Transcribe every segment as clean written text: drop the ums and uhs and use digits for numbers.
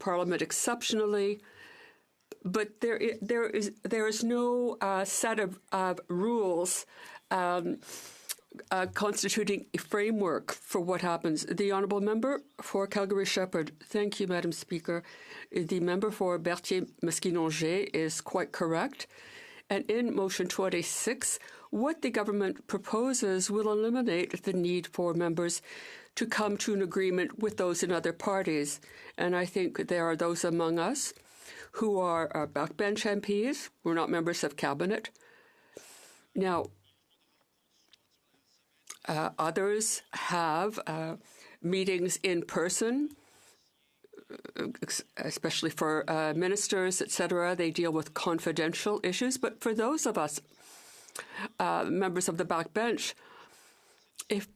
Parliament exceptionally, but there is no set of rules constituting a framework for what happens. The Honourable Member for Calgary-Shepherd. Thank you, Madam Speaker. The member for Berthier-Maskinongé is quite correct. And in Motion 26, what the government proposes will eliminate the need for members to come to an agreement with those in other parties. And I think there are those among us who are backbench MPs. We're not members of cabinet. Now, others have meetings in person, especially for ministers, etc. They deal with confidential issues. But for those of us, members of the backbench, if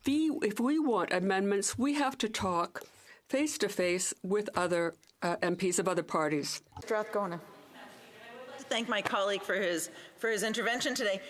we want amendments, we have to talk face-to-face with other MPs of other parties. Strathcona. Thank my colleague for his intervention today.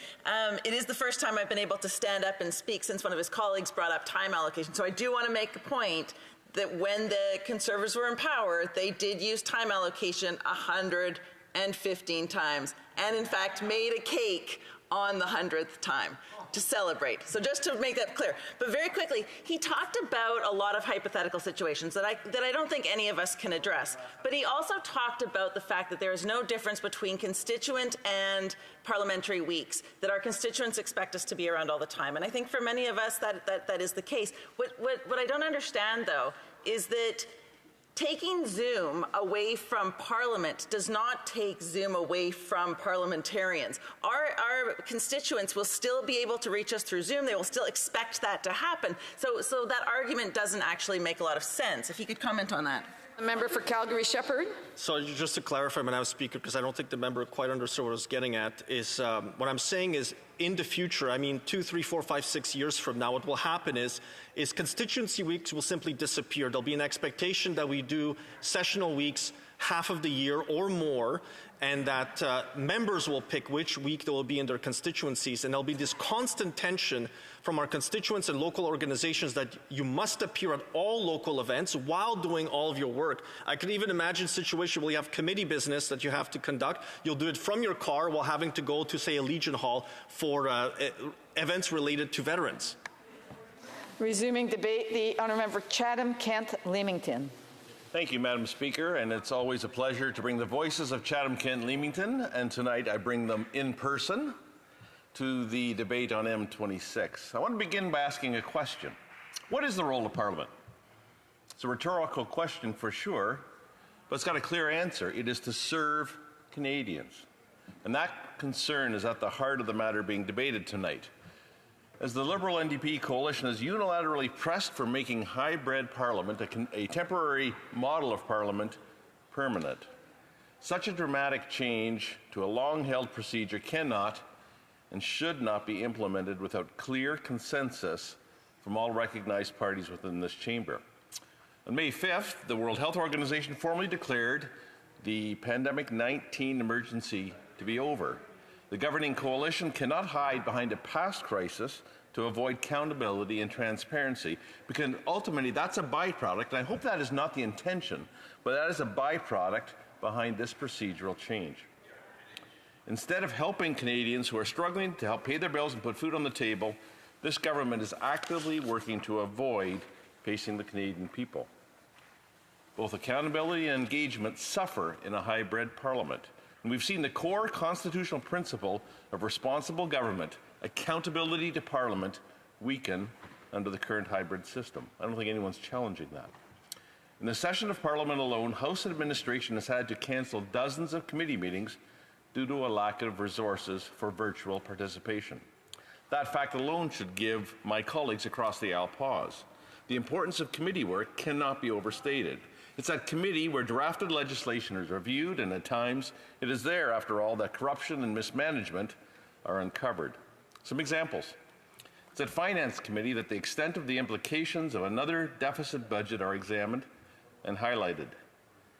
It is the first time I've been able to stand up and speak since one of his colleagues brought up time allocation. So I do want to make the point that when the Conservatives were in power, they did use time allocation 115 times, and in fact made a cake on the 100th time to celebrate. So just to make that clear. But very quickly, he talked about a lot of hypothetical situations that I don't think any of us can address. But he also talked about the fact that there is no difference between constituent and parliamentary weeks, that our constituents expect us to be around all the time. And I think for many of us that is the case. What I don't understand, though, is that taking Zoom away from Parliament does not take Zoom away from parliamentarians. Our constituents will still be able to reach us through Zoom. They will still expect that to happen. So that argument doesn't actually make a lot of sense. If you could comment on that. The member for Calgary-Shepherd. So just to clarify, Madam Speaker, because I don't think the member quite understood what I was getting at, is what I'm saying is in the future, I mean 2, 3, 4, 5, 6 years from now, what will happen is constituency weeks will simply disappear. There'll be an expectation that we do sessional weeks half of the year or more, and that members will pick which week they will be in their constituencies, and there'll be this constant tension from our constituents and local organizations that you must appear at all local events while doing all of your work. I could even imagine a situation where you have committee business that you have to conduct. You'll do it from your car while having to go to, say, a Legion Hall for events related to veterans. Resuming debate, the honourable member for Chatham-Kent-Leamington. Thank you, Madam Speaker, and it's always a pleasure to bring the voices of Chatham-Kent-Leamington, and tonight I bring them in person to the debate on M26. I want to begin by asking a question. What is the role of Parliament? It's a rhetorical question for sure, but it's got a clear answer. It is to serve Canadians. And that concern is at the heart of the matter being debated tonight. As the Liberal NDP coalition has unilaterally pressed for making hybrid Parliament, a temporary model of Parliament, permanent, such a dramatic change to a long-held procedure cannot and should not be implemented without clear consensus from all recognized parties within this chamber. On May 5th, the World Health Organization formally declared the pandemic-19 emergency to be over. The governing coalition cannot hide behind a past crisis to avoid accountability and transparency, because ultimately that's a byproduct, and I hope that is not the intention, but that is a byproduct behind this procedural change. Instead of helping Canadians who are struggling to help pay their bills and put food on the table, this government is actively working to avoid facing the Canadian people. Both accountability and engagement suffer in a hybrid Parliament. And we've seen the core constitutional principle of responsible government, accountability to Parliament, weaken under the current hybrid system. I don't think anyone's challenging that. In the session of Parliament alone, House administration has had to cancel dozens of committee meetings due to a lack of resources for virtual participation. That fact alone should give my colleagues across the aisle pause. The importance of committee work cannot be overstated. It's at committee where drafted legislation is reviewed, and at times it is there, after all, that corruption and mismanagement are uncovered. Some examples. It's at Finance Committee that the extent of the implications of another deficit budget are examined and highlighted.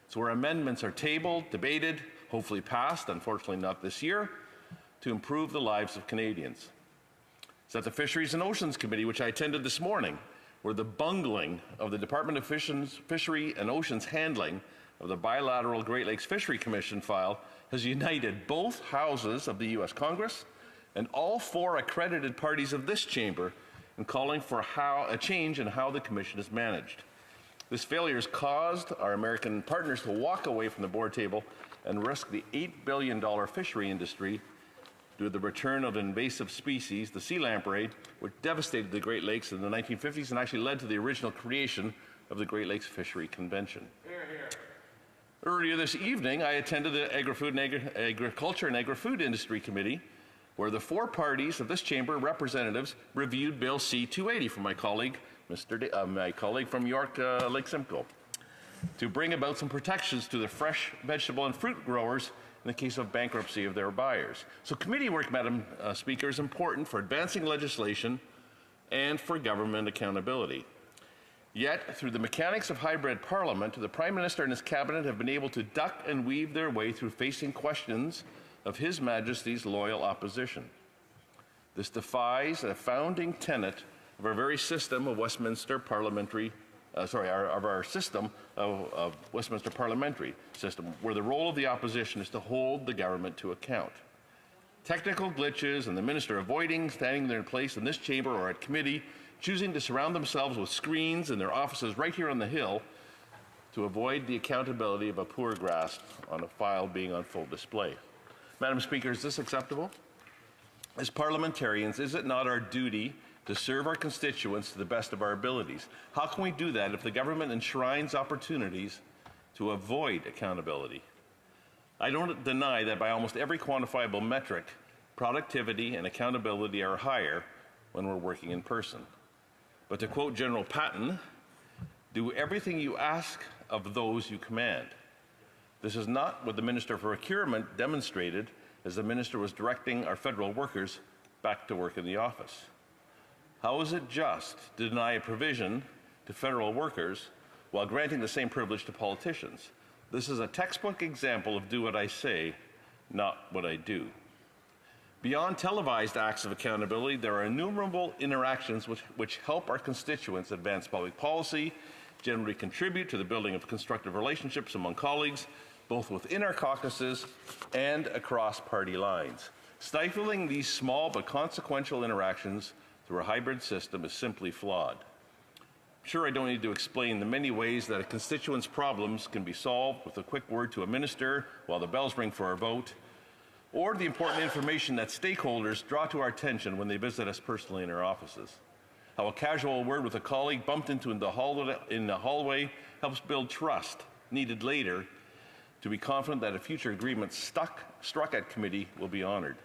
It's where amendments are tabled, debated, hopefully passed, unfortunately not this year, to improve the lives of Canadians. It's at the Fisheries and Oceans Committee, which I attended this morning, where the bungling of the Department of Fishery and Oceans handling of the bilateral Great Lakes Fishery Commission file has united both houses of the U.S. Congress and all 4 accredited parties of this chamber in calling for a change in how the Commission is managed. This failure has caused our American partners to walk away from the board table and risk the $8 billion fishery industry due to the return of an invasive species, the sea lamprey, which devastated the Great Lakes in the 1950s and actually led to the original creation of the Great Lakes Fishery Convention. Hear, hear. Earlier this evening, I attended the Agriculture and Agri-Food Industry Committee, where the 4 parties of this chamber representatives reviewed Bill C-280 from my colleague, from York Lake Simcoe, to bring about some protections to the fresh vegetable and fruit growers in the case of bankruptcy of their buyers. So committee work, Madam Speaker, is important for advancing legislation and for government accountability. Yet, through the mechanics of hybrid parliament, the Prime Minister and his cabinet have been able to duck and weave their way through facing questions of His Majesty's loyal opposition. This defies a founding tenet of our very system of Westminster parliamentary Westminster parliamentary system, where the role of the opposition is to hold the government to account. Technical glitches and the minister avoiding standing their place in this chamber or at committee, choosing to surround themselves with screens in their offices right here on the Hill to avoid the accountability of a poor grasp on a file being on full display. Madam Speaker, is this acceptable? As parliamentarians, is it not our duty to serve our constituents to the best of our abilities? How can we do that if the government enshrines opportunities to avoid accountability? I don't deny that by almost every quantifiable metric, productivity and accountability are higher when we're working in person. But to quote General Patton, do everything you ask of those you command. This is not what the Minister for Procurement demonstrated as the Minister was directing our federal workers back to work in the office. How is it just to deny a provision to federal workers while granting the same privilege to politicians? This is a textbook example of do what I say, not what I do. Beyond televised acts of accountability, there are innumerable interactions which help our constituents advance public policy, generally contribute to the building of constructive relationships among colleagues, both within our caucuses and across party lines. Stifling these small but consequential interactions through a hybrid system is simply flawed. I'm sure I don't need to explain the many ways that a constituent's problems can be solved with a quick word to a minister while the bells ring for our vote, or the important information that stakeholders draw to our attention when they visit us personally in our offices. How a casual word with a colleague bumped into in the hallway helps build trust needed later to be confident that a future agreement struck at committee will be honored.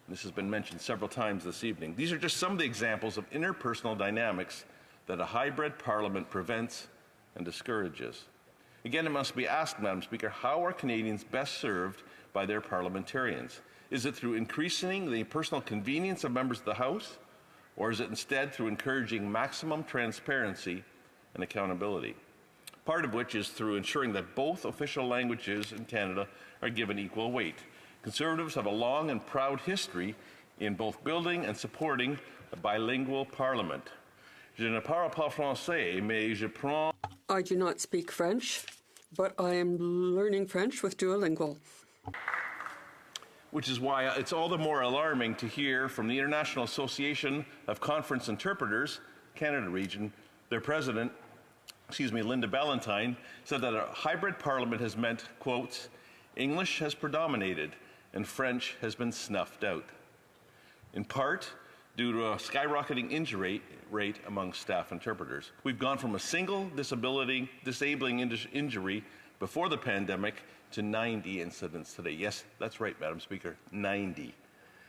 This has been mentioned several times this evening. These are just some of the examples of interpersonal dynamics that a hybrid parliament prevents and discourages. Again, it must be asked, Madam Speaker, how are Canadians best served by their parliamentarians? Is it through increasing the personal convenience of members of the House, or is it instead through encouraging maximum transparency and accountability? Part of which is through ensuring that both official languages in Canada are given equal weight. Conservatives have a long and proud history in both building and supporting a bilingual parliament. Je ne parle pas français, mais je prends... I do not speak French, but I am learning French with Duolingo. Which is why it's all the more alarming to hear from the International Association of Conference Interpreters, Canada region, their president, Linda Ballantyne, said that a hybrid parliament has meant, quotes, English has predominated and French has been snuffed out, in part due to a skyrocketing injury rate among staff interpreters. We've gone from a single disabling injury before the pandemic to 90 incidents today. Yes, that's right, Madam Speaker, 90.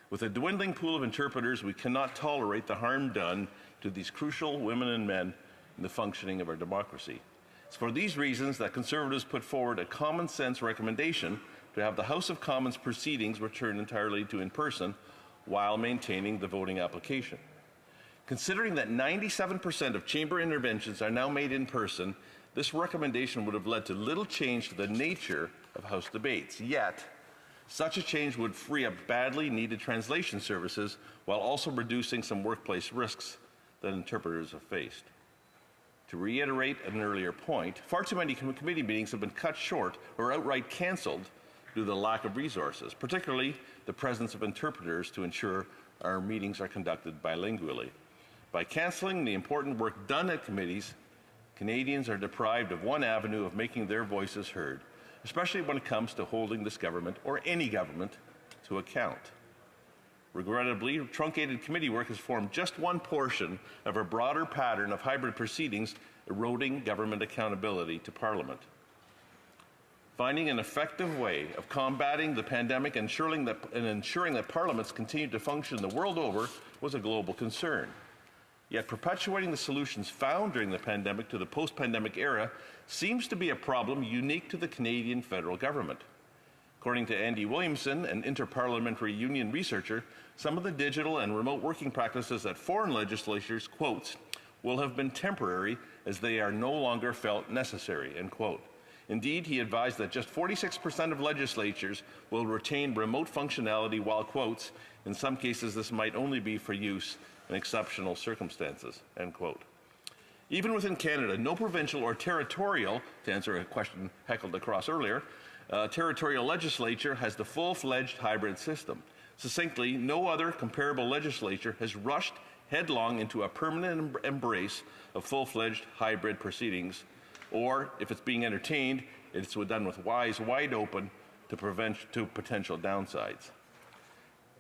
With a dwindling pool of interpreters, we cannot tolerate the harm done to these crucial women and men in the functioning of our democracy. It's for these reasons that Conservatives put forward a common sense recommendation to have the House of Commons proceedings returned entirely to in-person while maintaining the voting application. Considering that 97% of chamber interventions are now made in person, this recommendation would have led to little change to the nature of House debates. Yet, such a change would free up badly needed translation services while also reducing some workplace risks that interpreters have faced. To reiterate an earlier point, far too many committee meetings have been cut short or outright cancelled due to the lack of resources, particularly the presence of interpreters to ensure our meetings are conducted bilingually. By cancelling the important work done at committees, Canadians are deprived of one avenue of making their voices heard, especially when it comes to holding this government or any government to account. Regrettably, truncated committee work has formed just one portion of a broader pattern of hybrid proceedings eroding government accountability to Parliament. Finding an effective way of combating the pandemic and ensuring that parliaments continue to function the world over was a global concern. Yet perpetuating the solutions found during the pandemic to the post-pandemic era seems to be a problem unique to the Canadian federal government. According to Andy Williamson, an interparliamentary union researcher, some of the digital and remote working practices at foreign legislatures, quotes, will have been temporary as they are no longer felt necessary, end quote. Indeed, he advised that just 46% of legislatures will retain remote functionality while, quotes, in some cases this might only be for use in exceptional circumstances, end quote. Even within Canada, no provincial or territorial, to answer a question heckled across earlier, territorial legislature has the full-fledged hybrid system. Succinctly, no other comparable legislature has rushed headlong into a permanent embrace of full-fledged hybrid proceedings, or if it's being entertained, it's done with eyes wide open to potential downsides.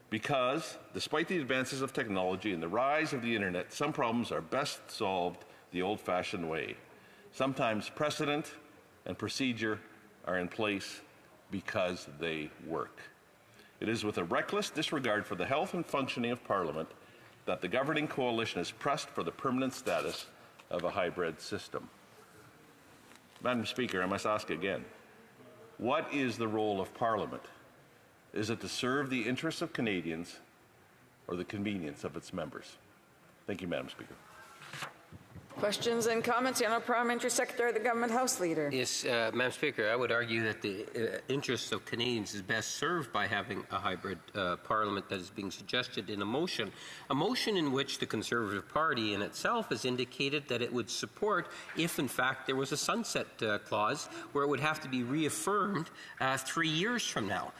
Because, despite the advances of technology and the rise of the internet, some problems are best solved the old-fashioned way. Sometimes precedent and procedure are in place because they work. It is with a reckless disregard for the health and functioning of Parliament that the governing coalition has pressed for the permanent status of a hybrid system. Madam Speaker, I must ask again, what is the role of Parliament? Is it to serve the interests of Canadians or the convenience of its members? Thank you, Madam Speaker. Questions and comments? The Honourable Parliamentary Secretary, the Government House Leader. Yes, Madam Speaker, I would argue that the interests of Canadians is best served by having a hybrid parliament that is being suggested in a motion in which the Conservative Party in itself has indicated that it would support if, in fact, there was a sunset clause where it would have to be reaffirmed 3 years from now.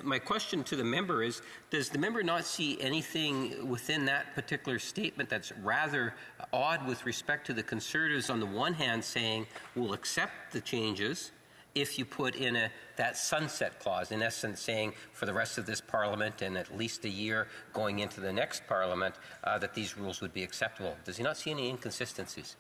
My question to the member is, does the member not see anything within that particular statement that's rather odd with respect to the Conservatives on the one hand saying we'll accept the changes if you put in that sunset clause, in essence saying for the rest of this Parliament and at least a year going into the next Parliament that these rules would be acceptable? Does he not see any inconsistencies?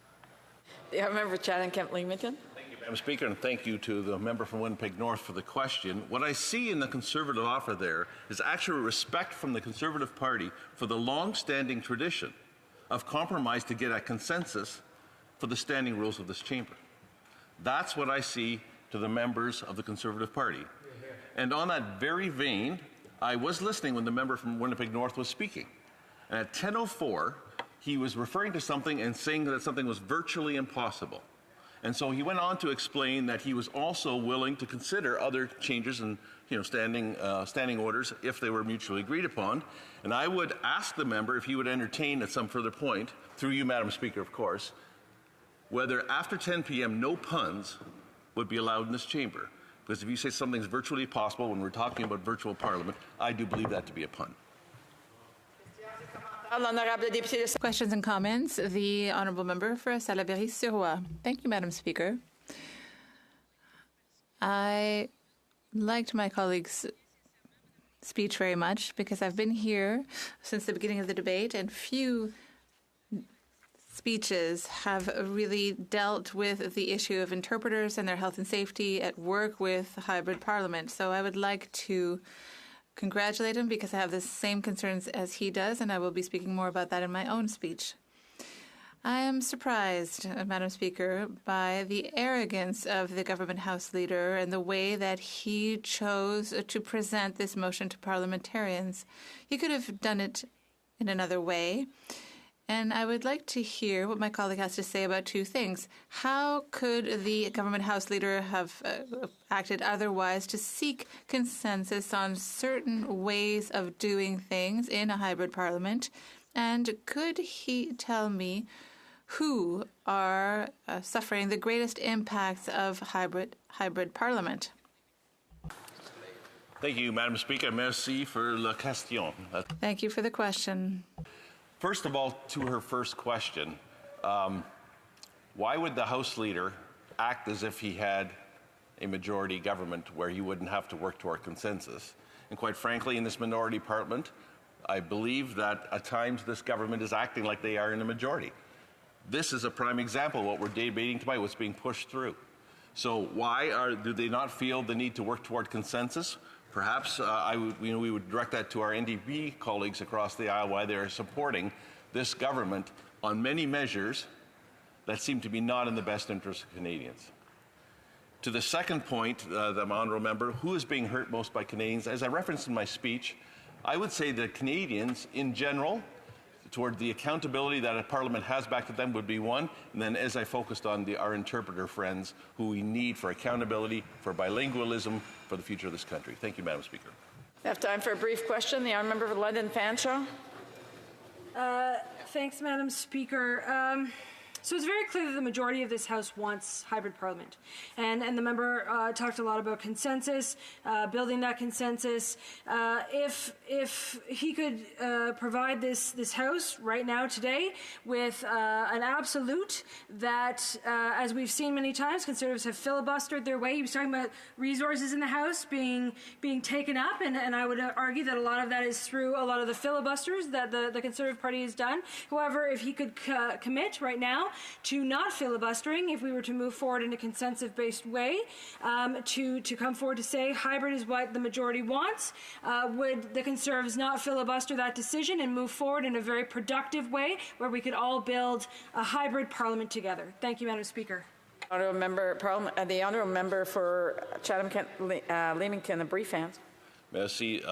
The member for Chatham-Kent-Leamington. Madam Speaker, and thank you to the member from Winnipeg North for the question. What I see in the Conservative offer there is actually respect from the Conservative Party for the long-standing tradition of compromise to get a consensus for the standing rules of this chamber. That's what I see to the members of the Conservative Party. And on that very vein, I was listening when the member from Winnipeg North was speaking. And at 10:04, he was referring to something and saying that something was virtually impossible. And so he went on to explain that he was also willing to consider other changes in standing orders if they were mutually agreed upon. And I would ask the member if he would entertain at some further point, through you, Madam Speaker, of course, whether after 10 p.m. no puns would be allowed in this chamber. Because if you say something's virtually possible when we're talking about virtual parliament, I do believe that to be a pun. Questions and comments. The Honourable Member for Salaberry-Suroît. Thank you, Madam Speaker. I liked my colleague's speech very much because I've been here since the beginning of the debate, and few speeches have really dealt with the issue of interpreters and their health and safety at work with hybrid parliament. So I would like to congratulate him because I have the same concerns as he does, and I will be speaking more about that in my own speech. I am surprised, Madam Speaker, by the arrogance of the Government House Leader and the way that he chose to present this motion to parliamentarians. He could have done it in another way. And I would like to hear what my colleague has to say about two things. How could the Government House Leader have acted otherwise to seek consensus on certain ways of doing things in a hybrid parliament? And could he tell me who are suffering the greatest impacts of hybrid parliament. Thank you, Madam Speaker. Merci for la question. Thank you for the question. First of all, to her first question, why would the House Leader act as if he had a majority government where he wouldn't have to work toward consensus? And quite frankly, in this minority parliament, I believe that at times this government is acting like they are in a majority. This is a prime example of what we're debating tonight, what's being pushed through. So why do they not feel the need to work toward consensus? Perhaps we would direct that to our NDP colleagues across the aisle, why they are supporting this government on many measures that seem to be not in the best interest of Canadians. To the second point, the honourable member, who is being hurt most by Canadians? As I referenced in my speech, I would say that Canadians in general, toward the accountability that a parliament has back to them would be one, and then as I focused on our interpreter friends who we need for accountability, for bilingualism, for the future of this country. Thank you, Madam Speaker. We have time for a brief question. The honourable member for London Fanshawe. Thanks, Madam Speaker. So it's very clear that the majority of this House wants hybrid parliament. And the member talked a lot about consensus, building that consensus. If he could provide this House right now, today, with an absolute that, as we've seen many times, Conservatives have filibustered their way. He was talking about resources in the House being taken up, and I would argue that a lot of that is through a lot of the filibusters that the Conservative Party has done. However, if he could commit right now to not filibustering, if we were to move forward in a consensus-based way, to come forward to say hybrid is what the majority wants, would the Conservatives not filibuster that decision and move forward in a very productive way where we could all build a hybrid parliament together? Thank you, Madam Speaker. Honourable member, the honourable member for Chatham-Kent Leamington, a brief answer. Merci,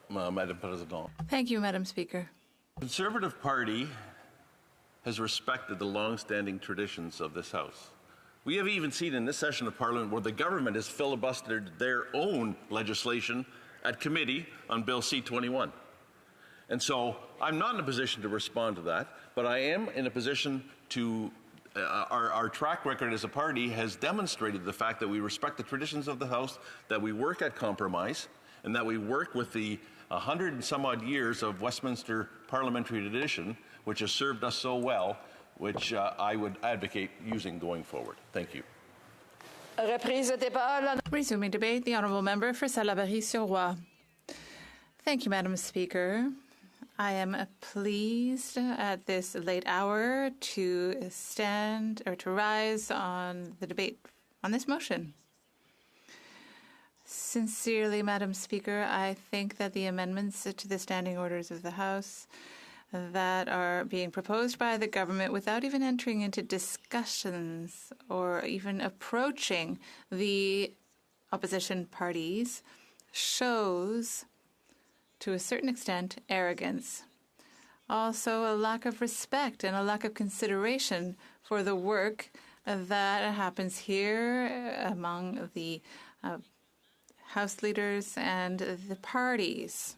Madam President. Thank you, Madam Speaker. The Conservative Party has respected the long-standing traditions of this House. We have even seen in this session of Parliament where the government has filibustered their own legislation at committee on Bill C-21. And so I'm not in a position to respond to that, but I am in a position to, our track record as a party has demonstrated the fact that we respect the traditions of the House, that we work at compromise, and that we work with the 100 and some odd years of Westminster parliamentary tradition, which has served us so well, which I would advocate using going forward. Thank you. Resuming debate, the honourable member for Salaberry-sur-Roi. Thank you, Madam Speaker. I am pleased at this late hour to stand or to rise on the debate on this motion. Sincerely, Madam Speaker, I think that the amendments to the standing orders of the House that are being proposed by the government without even entering into discussions or even approaching the opposition parties shows, to a certain extent, arrogance. Also, a lack of respect and a lack of consideration for the work that happens here among the House leaders and the parties.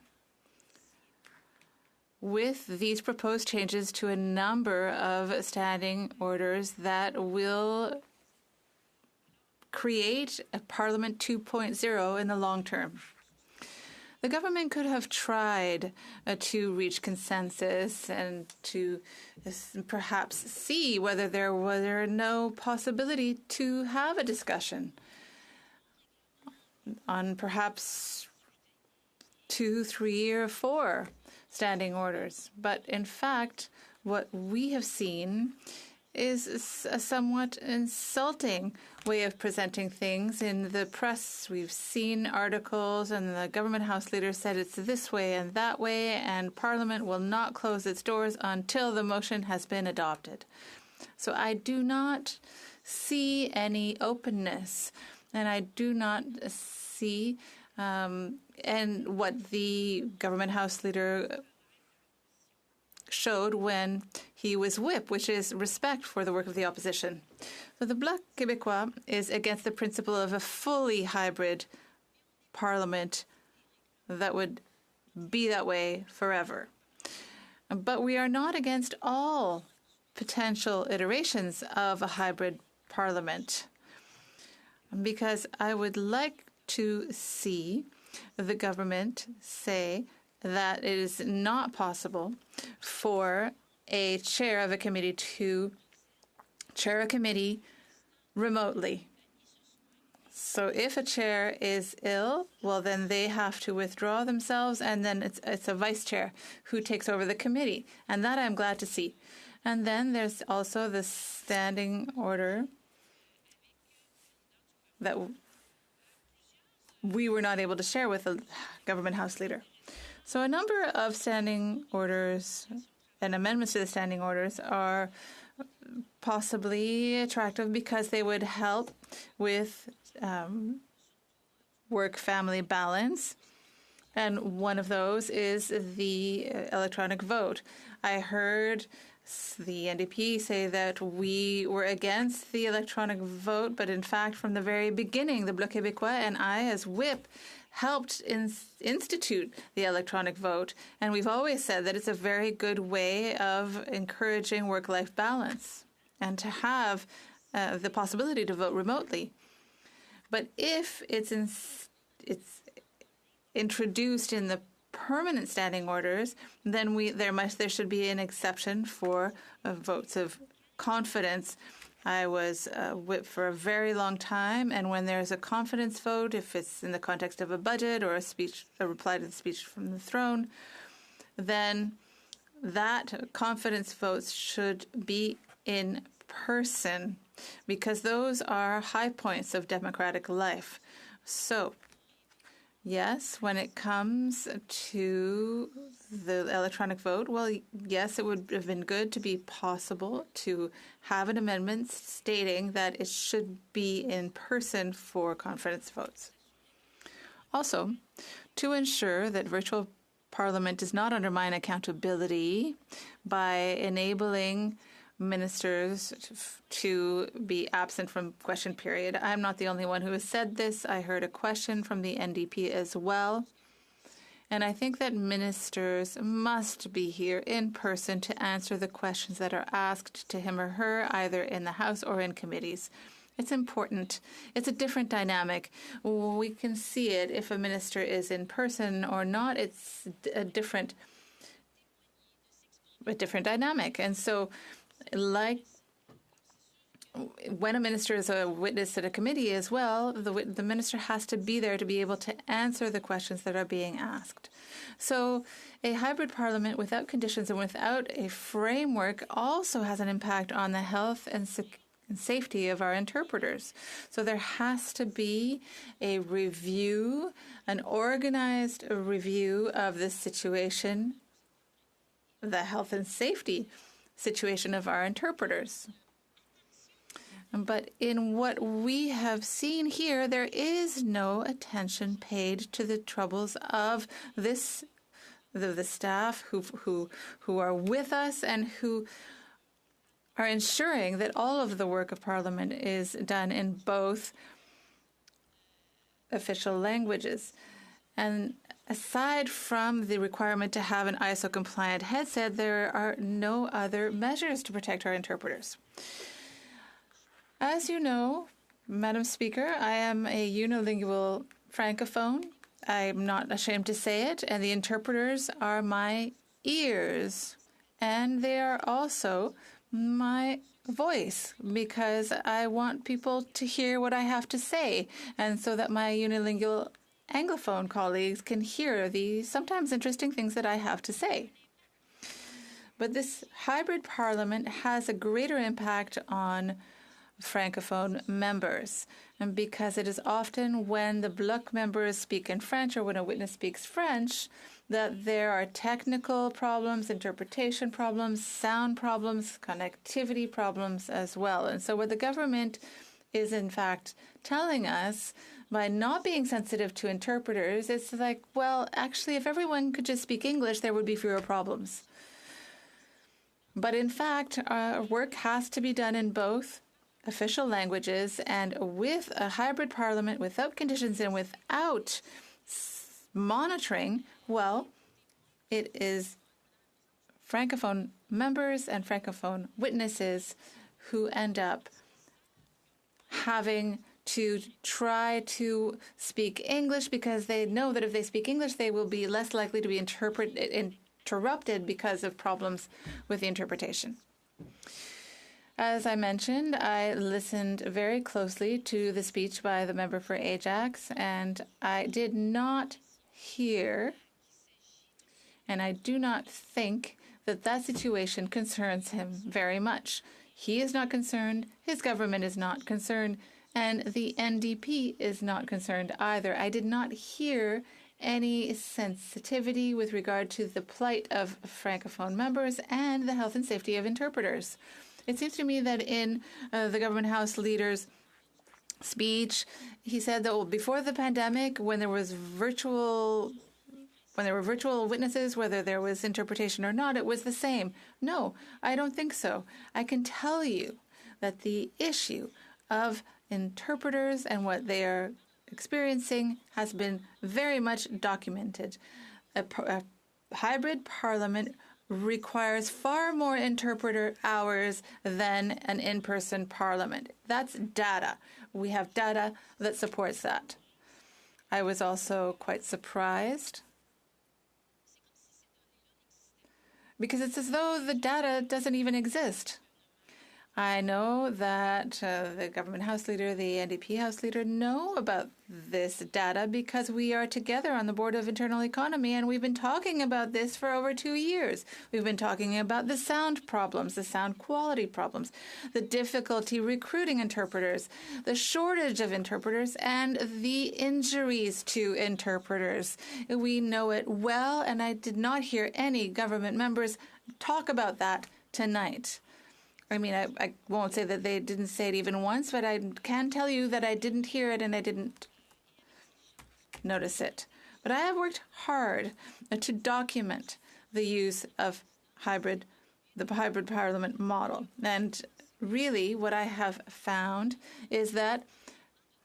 With these proposed changes to a number of standing orders that will create a Parliament 2.0 in the long term. The government could have tried to reach consensus and to perhaps see whether there were no possibility to have a discussion on perhaps 2, 3, or 4 standing orders. But in fact, what we have seen is a somewhat insulting way of presenting things in the press. We've seen articles, and the government House leader said it's this way and that way, and Parliament will not close its doors until the motion has been adopted. So I do not see any openness, and I do not see and what the government House leader showed when he was whipped, which is respect for the work of the opposition. So the Bloc Québécois is against the principle of a fully hybrid parliament that would be that way forever. But we are not against all potential iterations of a hybrid parliament, because I would like to see the government say that it is not possible for a chair of a committee to chair a committee remotely. So if a chair is ill, well, then they have to withdraw themselves, and then it's a vice chair who takes over the committee. And that I'm glad to see. And then there's also the standing order that we were not able to share with the government House leader. So a number of standing orders and amendments to the standing orders are possibly attractive because they would help with work-family balance. And one of those is the electronic vote. I heard the NDP say that we were against the electronic vote, but in fact, from the very beginning, the Bloc Québécois and I, as whip, helped institute the electronic vote. And we've always said that it's a very good way of encouraging work-life balance and to have the possibility to vote remotely. But if it's introduced in the permanent standing orders, then there should be an exception for votes of confidence. I was whip for a very long time, and when there's a confidence vote, if it's in the context of a budget or a reply to the speech from the throne, then that confidence votes should be in person, because those are high points of democratic life. So, yes, when it comes to the electronic vote, well, yes, it would have been good to be possible to have an amendment stating that it should be in person for confidence votes. Also, to ensure that virtual parliament does not undermine accountability by enabling ministers to be absent from question period. I'm not the only one who has said this. I heard a question from the NDP as well. And I think that ministers must be here in person to answer the questions that are asked to him or her, either in the House or in committees. It's important. It's a different dynamic. We can see it if a minister is in person or not. It's a different dynamic. And so, like when a minister is a witness at a committee as well, the minister has to be there to be able to answer the questions that are being asked. So a hybrid parliament without conditions and without a framework also has an impact on the health and safety of our interpreters. So there has to be a review, an organized review of this situation, the health and safety situation of our interpreters. But in what we have seen here, there is no attention paid to the troubles of the staff who are with us and who are ensuring that all of the work of Parliament is done in both official languages. And aside from the requirement to have an ISO-compliant headset, there are no other measures to protect our interpreters. As you know, Madam Speaker, I am a unilingual francophone. I'm not ashamed to say it, and the interpreters are my ears, and they are also my voice, because I want people to hear what I have to say, and so that my unilingual Anglophone colleagues can hear the sometimes interesting things that I have to say. But this hybrid parliament has a greater impact on Francophone members, and because it is often when the Bloc members speak in French or when a witness speaks French that there are technical problems, interpretation problems, sound problems, connectivity problems as well. And so what the government is in fact telling us by not being sensitive to interpreters, it's like, well, actually, if everyone could just speak English, there would be fewer problems. But in fact, our work has to be done in both official languages, and with a hybrid parliament, without conditions and without monitoring, well, it is Francophone members and Francophone witnesses who end up having to try to speak English because they know that if they speak English, they will be less likely to be interrupted because of problems with the interpretation. As I mentioned, I listened very closely to the speech by the member for Ajax, and I did not hear, and I do not think that that situation concerns him very much. He is not concerned, his government is not concerned, and the NDP is not concerned either. I did not hear any sensitivity with regard to the plight of Francophone members and the health and safety of interpreters. It seems to me that in the government House leader's speech, he said that before the pandemic, when there were virtual witnesses, whether there was interpretation or not, it was the same. No, I don't think so. I can tell you that the issue of interpreters and what they are experiencing has been very much documented. A hybrid parliament requires far more interpreter hours than an in-person parliament. That's data. We have data that supports that. I was also quite surprised because it's as though the data doesn't even exist. I know that the government House leader, the NDP House leader, know about this data because we are together on the Board of Internal Economy, and we've been talking about this for over 2 years. We've been talking about the sound problems, the sound quality problems, the difficulty recruiting interpreters, the shortage of interpreters, and the injuries to interpreters. We know it well, and I did not hear any government members talk about that tonight. I mean, I won't say that they didn't say it even once, but I can tell you that I didn't hear it and I didn't notice it. But I have worked hard to document the use of the hybrid parliament model. And really what I have found is that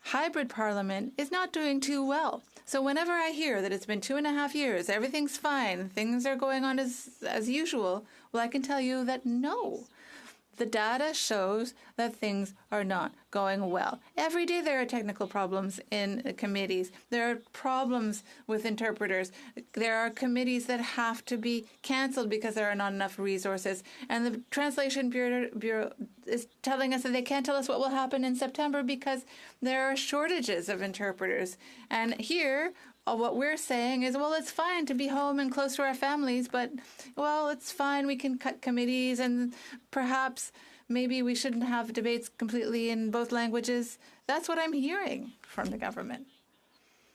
hybrid parliament is not doing too well. So whenever I hear that it's been 2.5 years, everything's fine, things are going on as usual, well, I can tell you that no. The data shows that things are not going well. Every day there are technical problems in committees. There are problems with interpreters. There are committees that have to be canceled because there are not enough resources. And the Translation Bureau is telling us that they can't tell us what will happen in September because there are shortages of interpreters. And here, what we're saying is, well, it's fine to be home and close to our families, but, well, it's fine. We can cut committees and perhaps maybe we shouldn't have debates completely in both languages. That's what I'm hearing from the government.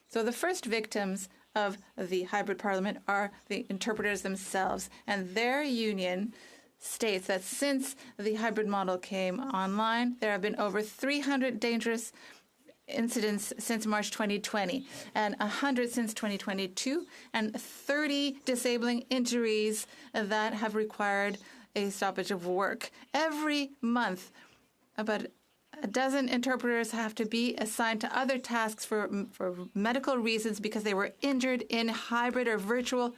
So the first victims of the hybrid parliament are the interpreters themselves, and their union states that since the hybrid model came online, there have been over 300 dangerous incidents since March 2020, and 100 since 2022, and 30 disabling injuries that have required a stoppage of work. Every month, about a dozen interpreters have to be assigned to other tasks for medical reasons because they were injured in hybrid or virtual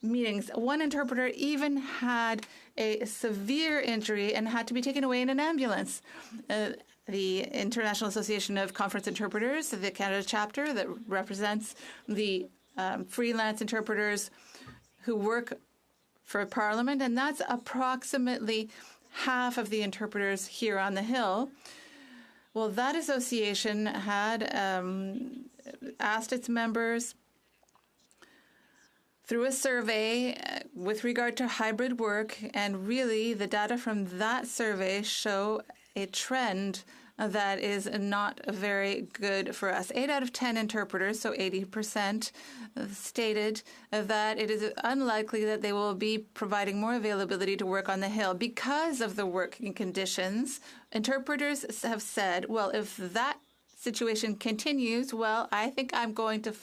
meetings. One interpreter even had a severe injury and had to be taken away in an ambulance. The International Association of Conference Interpreters, the Canada chapter that represents the freelance interpreters who work for Parliament, and that's approximately half of the interpreters here on the Hill. Well, that association had asked its members through a survey with regard to hybrid work, and really the data from that survey show a trend that is not very good for us. 8 out of 10 interpreters, so 80%, stated that it is unlikely that they will be providing more availability to work on the Hill because of the working conditions. Interpreters have said, well, if that situation continues, well, I think I'm going to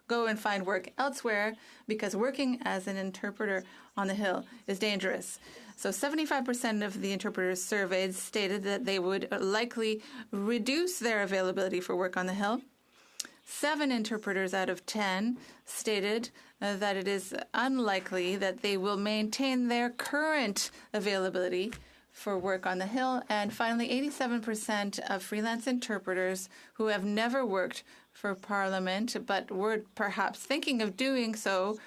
go and find work elsewhere because working as an interpreter on the Hill is dangerous. So 75% of the interpreters surveyed stated that they would likely reduce their availability for work on the Hill. 7 interpreters out of 10 stated that it is unlikely that they will maintain their current availability for work on the Hill. And finally, 87% of freelance interpreters who have never worked for Parliament but were perhaps thinking of doing so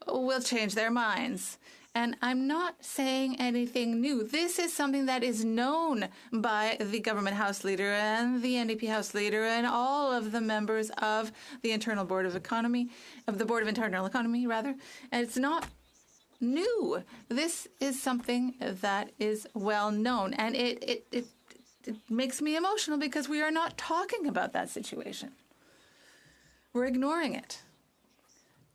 will change their minds. And I'm not saying anything new. This is something that is known by the Government House Leader and the NDP House Leader and all of the members of the Board of Internal Economy, rather. And it's not new. This is something that is well known. And it makes me emotional because we are not talking about that situation. We're ignoring it.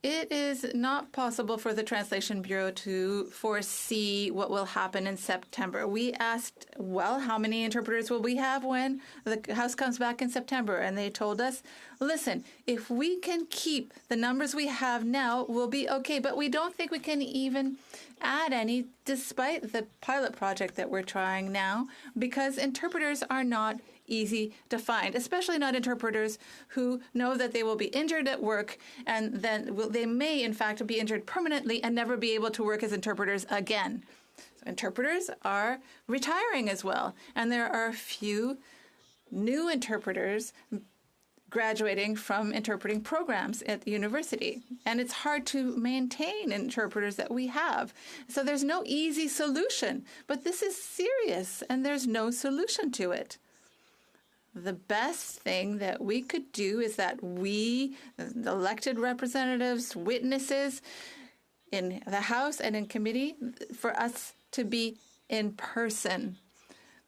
It is not possible for the Translation Bureau to foresee what will happen in September. We asked, well, how many interpreters will we have when the House comes back in September? And they told us, listen, if we can keep the numbers we have now, we'll be okay. But we don't think we can even add any, despite the pilot project that we're trying now, because interpreters are not easy to find, especially not interpreters who know that they will be injured at work and then they may, in fact, be injured permanently and never be able to work as interpreters again. So interpreters are retiring as well, and there are a few new interpreters graduating from interpreting programs at the university. And it's hard to maintain interpreters that we have. So there's no easy solution, but this is serious and there's no solution to it. The best thing that we could do is that we, the elected representatives, witnesses in the House and in committee, for us to be in person.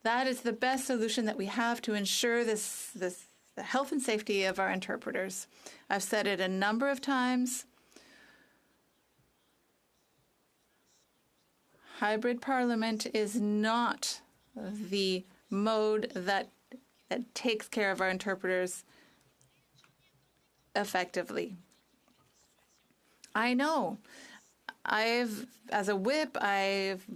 That is the best solution that we have to ensure the health and safety of our interpreters. I've said it a number of times. Hybrid parliament is not the mode that takes care of our interpreters effectively. I know. As a whip, I've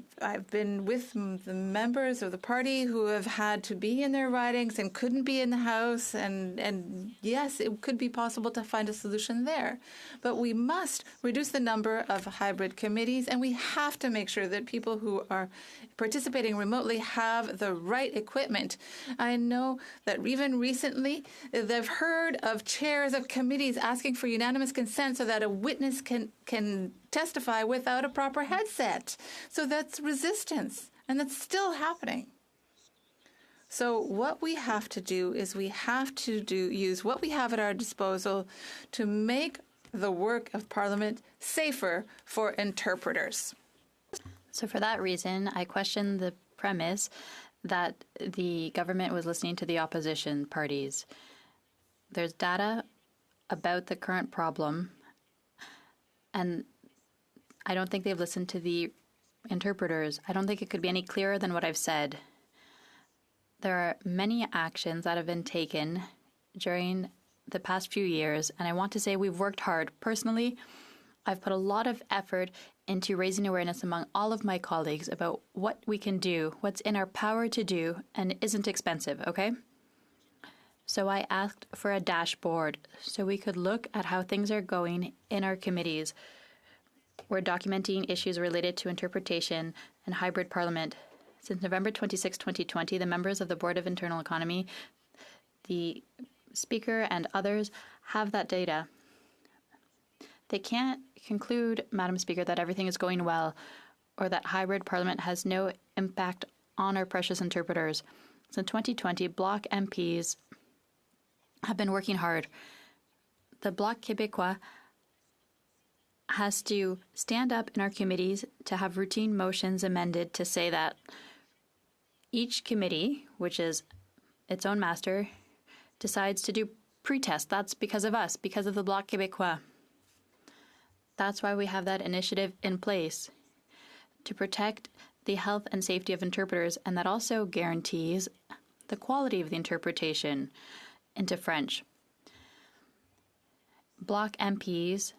been with the members of the party who have had to be in their ridings and couldn't be in the House. And yes, it could be possible to find a solution there. But we must reduce the number of hybrid committees, and we have to make sure that people who are participating remotely have the right equipment. I know that even recently, they've heard of chairs of committees asking for unanimous consent so that a witness can testify without a proper headset. So that's resistance, and that's still happening. So what we have to do is we have to use what we have at our disposal to make the work of Parliament safer for interpreters. So for that reason, I question the premise that the government was listening to the opposition parties. There's data about the current problem, and I don't think they've listened to the interpreters. I don't think it could be any clearer than what I've said. There are many actions that have been taken during the past few years, and I want to say we've worked hard. Personally, I've put a lot of effort into raising awareness among all of my colleagues about what we can do, what's in our power to do, and isn't expensive, okay? So I asked for a dashboard so we could look at how things are going in our committees. We're documenting issues related to interpretation and hybrid parliament. Since November 26, 2020, the members of the Board of Internal Economy, the Speaker and others have that data. They can't conclude, Madam Speaker, that everything is going well or that hybrid parliament has no impact on our precious interpreters. Since 2020, Bloc MPs have been working hard. The Bloc Québécois has to stand up in our committees to have routine motions amended to say that each committee, which is its own master, decides to do pre-test. That's because of us, because of the Bloc Québécois. That's why we have that initiative in place to protect the health and safety of interpreters, and that also guarantees the quality of the interpretation into French. Bloc MPs,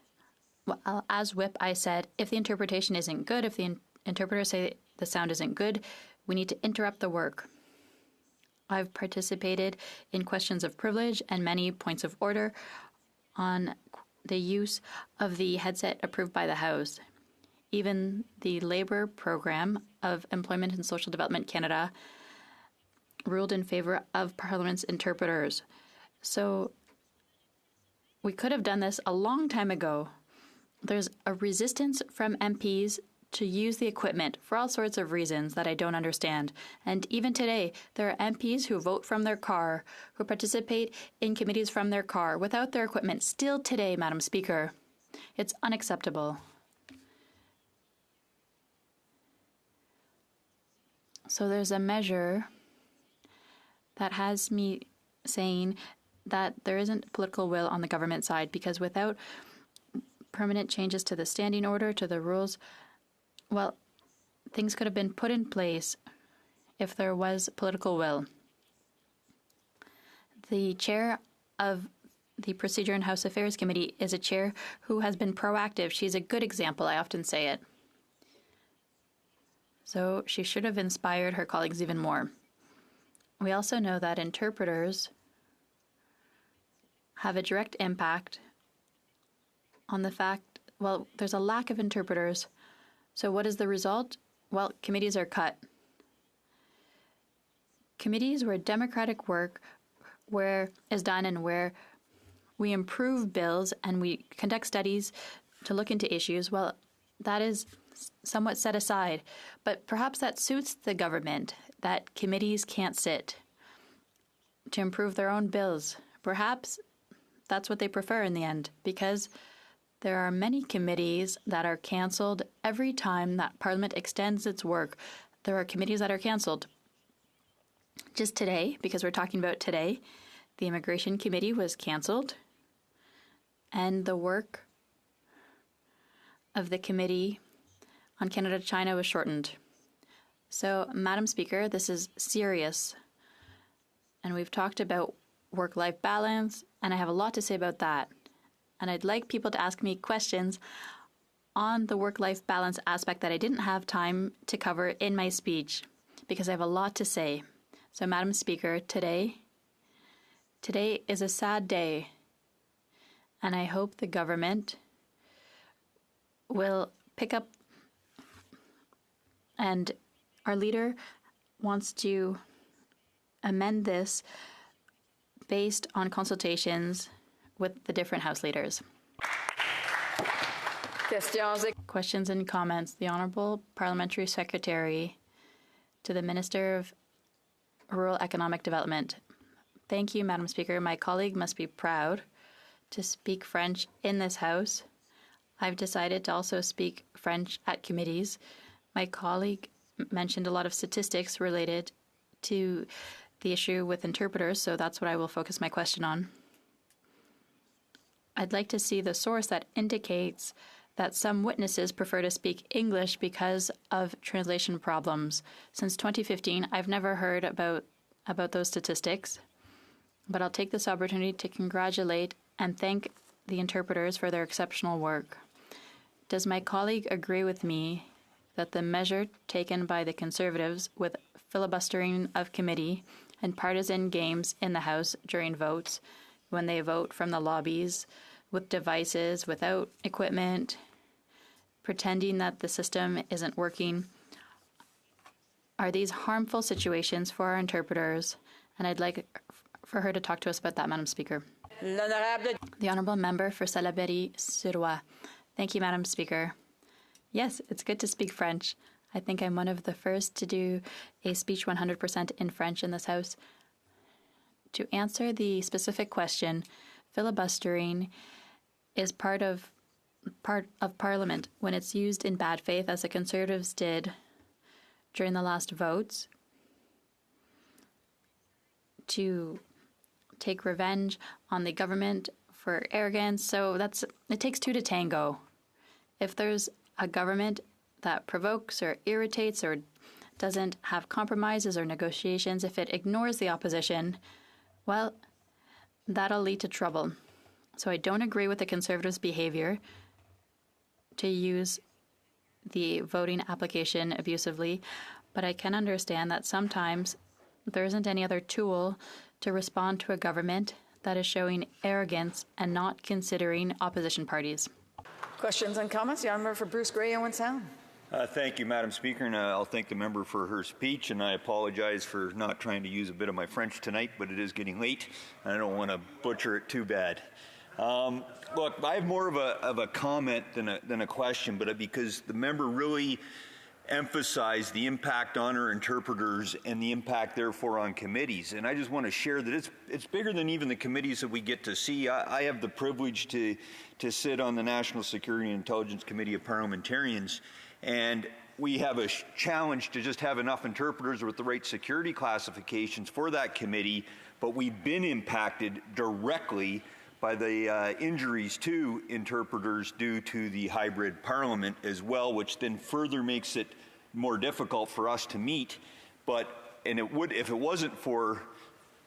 well, as whip, I said, if the interpretation isn't good, if the interpreters say the sound isn't good, we need to interrupt the work. I've participated in questions of privilege and many points of order on the use of the headset approved by the House. Even the Labour program of Employment and Social Development Canada ruled in favour of Parliament's interpreters. So we could have done this a long time ago. There's a resistance from MPs to use the equipment for all sorts of reasons that I don't understand. And even today, there are MPs who vote from their car, who participate in committees from their car without their equipment. Still today, Madam Speaker. It's unacceptable. So there's a measure that has me saying that there isn't political will on the government side, because without permanent changes to the standing order, to the rules, well, things could have been put in place if there was political will. The chair of the Procedure and House Affairs Committee is a chair who has been proactive. She's a good example. I often say it. So she should have inspired her colleagues even more. We also know that interpreters have a direct impact on the fact, well, there's a lack of interpreters. So what is the result? Well, committees are cut. Committees where democratic work is done and where we improve bills and we conduct studies to look into issues, well, that is somewhat set aside. But perhaps that suits the government, that committees can't sit to improve their own bills. Perhaps that's what they prefer in the end, because there are many committees that are cancelled every time that Parliament extends its work. There are committees that are cancelled. Just today, because we're talking about today, the Immigration Committee was cancelled, and the work of the Committee on Canada-China was shortened. So, Madam Speaker, this is serious. And we've talked about work-life balance, and I have a lot to say about that. And I'd like people to ask me questions on the work-life balance aspect that I didn't have time to cover in my speech, because I have a lot to say. So, Madam Speaker, today is a sad day, and I hope the government will pick up, and our leader wants to amend this based on consultations with the different House leaders. Questions and comments. The Honourable Parliamentary Secretary to the Minister of Rural Economic Development. Thank you, Madam Speaker. My colleague must be proud to speak French in this House. I've decided to also speak French at committees. My colleague mentioned a lot of statistics related to the issue with interpreters, so that's what I will focus my question on. I'd like to see the source that indicates that some witnesses prefer to speak English because of translation problems. Since 2015, I've never heard about those statistics, but I'll take this opportunity to congratulate and thank the interpreters for their exceptional work. Does my colleague agree with me that the measure taken by the Conservatives with filibustering of committee and partisan games in the House during votes, when they vote from the lobbies with devices, without equipment, pretending that the system isn't working, are these harmful situations for our interpreters? And I'd like for her to talk to us about that, Madam Speaker. The Honourable Member for Salaberry-sur-Loire. Thank you, Madam Speaker. Yes, it's good to speak French. I think I'm one of the first to do a speech 100% in French in this House. To answer the specific question, filibustering is part of Parliament when it's used in bad faith, as the Conservatives did during the last votes, to take revenge on the government for arrogance. So it takes two to tango. If there's a government that provokes or irritates or doesn't have compromises or negotiations, if it ignores the opposition, well, that'll lead to trouble. So I don't agree with the Conservatives' behavior to use the voting application abusively, but I can understand that sometimes there isn't any other tool to respond to a government that is showing arrogance and not considering opposition parties. Questions and comments? The Honourable for Bruce Grey, Owen Sound. Thank you, Madam Speaker, and I'll thank the member for her speech, and I apologize for not trying to use a bit of my French tonight, but it is getting late, and I don't want to butcher it too bad. Look, I have more of a comment than a question, but because the member really emphasized the impact on our interpreters and the impact, therefore, on committees. And I just want to share that it's bigger than even the committees that we get to see. I have the privilege to sit on the National Security and Intelligence Committee of Parliamentarians, and we have a challenge to just have enough interpreters with the right security classifications for that committee, but we've been impacted directly by the injuries to interpreters due to the hybrid parliament as well, which then further makes it more difficult for us to meet. And it would, if it wasn't for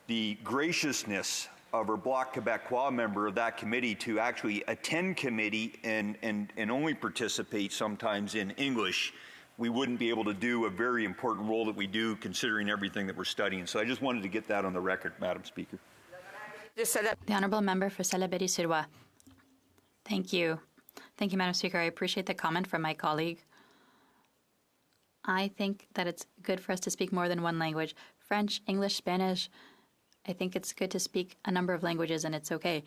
the graciousness of our Bloc Québécois member of that committee to actually attend committee and only participate sometimes in English, we wouldn't be able to do a very important role that we do considering everything that we're studying. So I just wanted to get that on the record, Madam Speaker. The Honourable Member for Salaberry-sur-Loire. Thank you. Thank you, Madam Speaker. I appreciate the comment from my colleague. I think that it's good for us to speak more than one language. French, English, Spanish. I think it's good to speak a number of languages, and it's okay.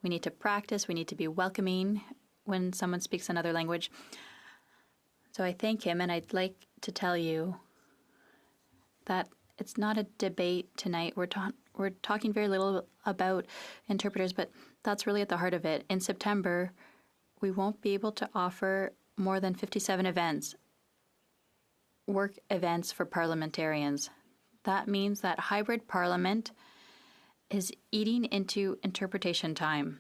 We need to practice. We need to be welcoming when someone speaks another language. So I thank him, and I'd like to tell you that it's not a debate tonight. We're talking very little about interpreters, but that's really at the heart of it. In September, we won't be able to offer more than 57 events, work events for parliamentarians. That means that hybrid parliament is eating into interpretation time.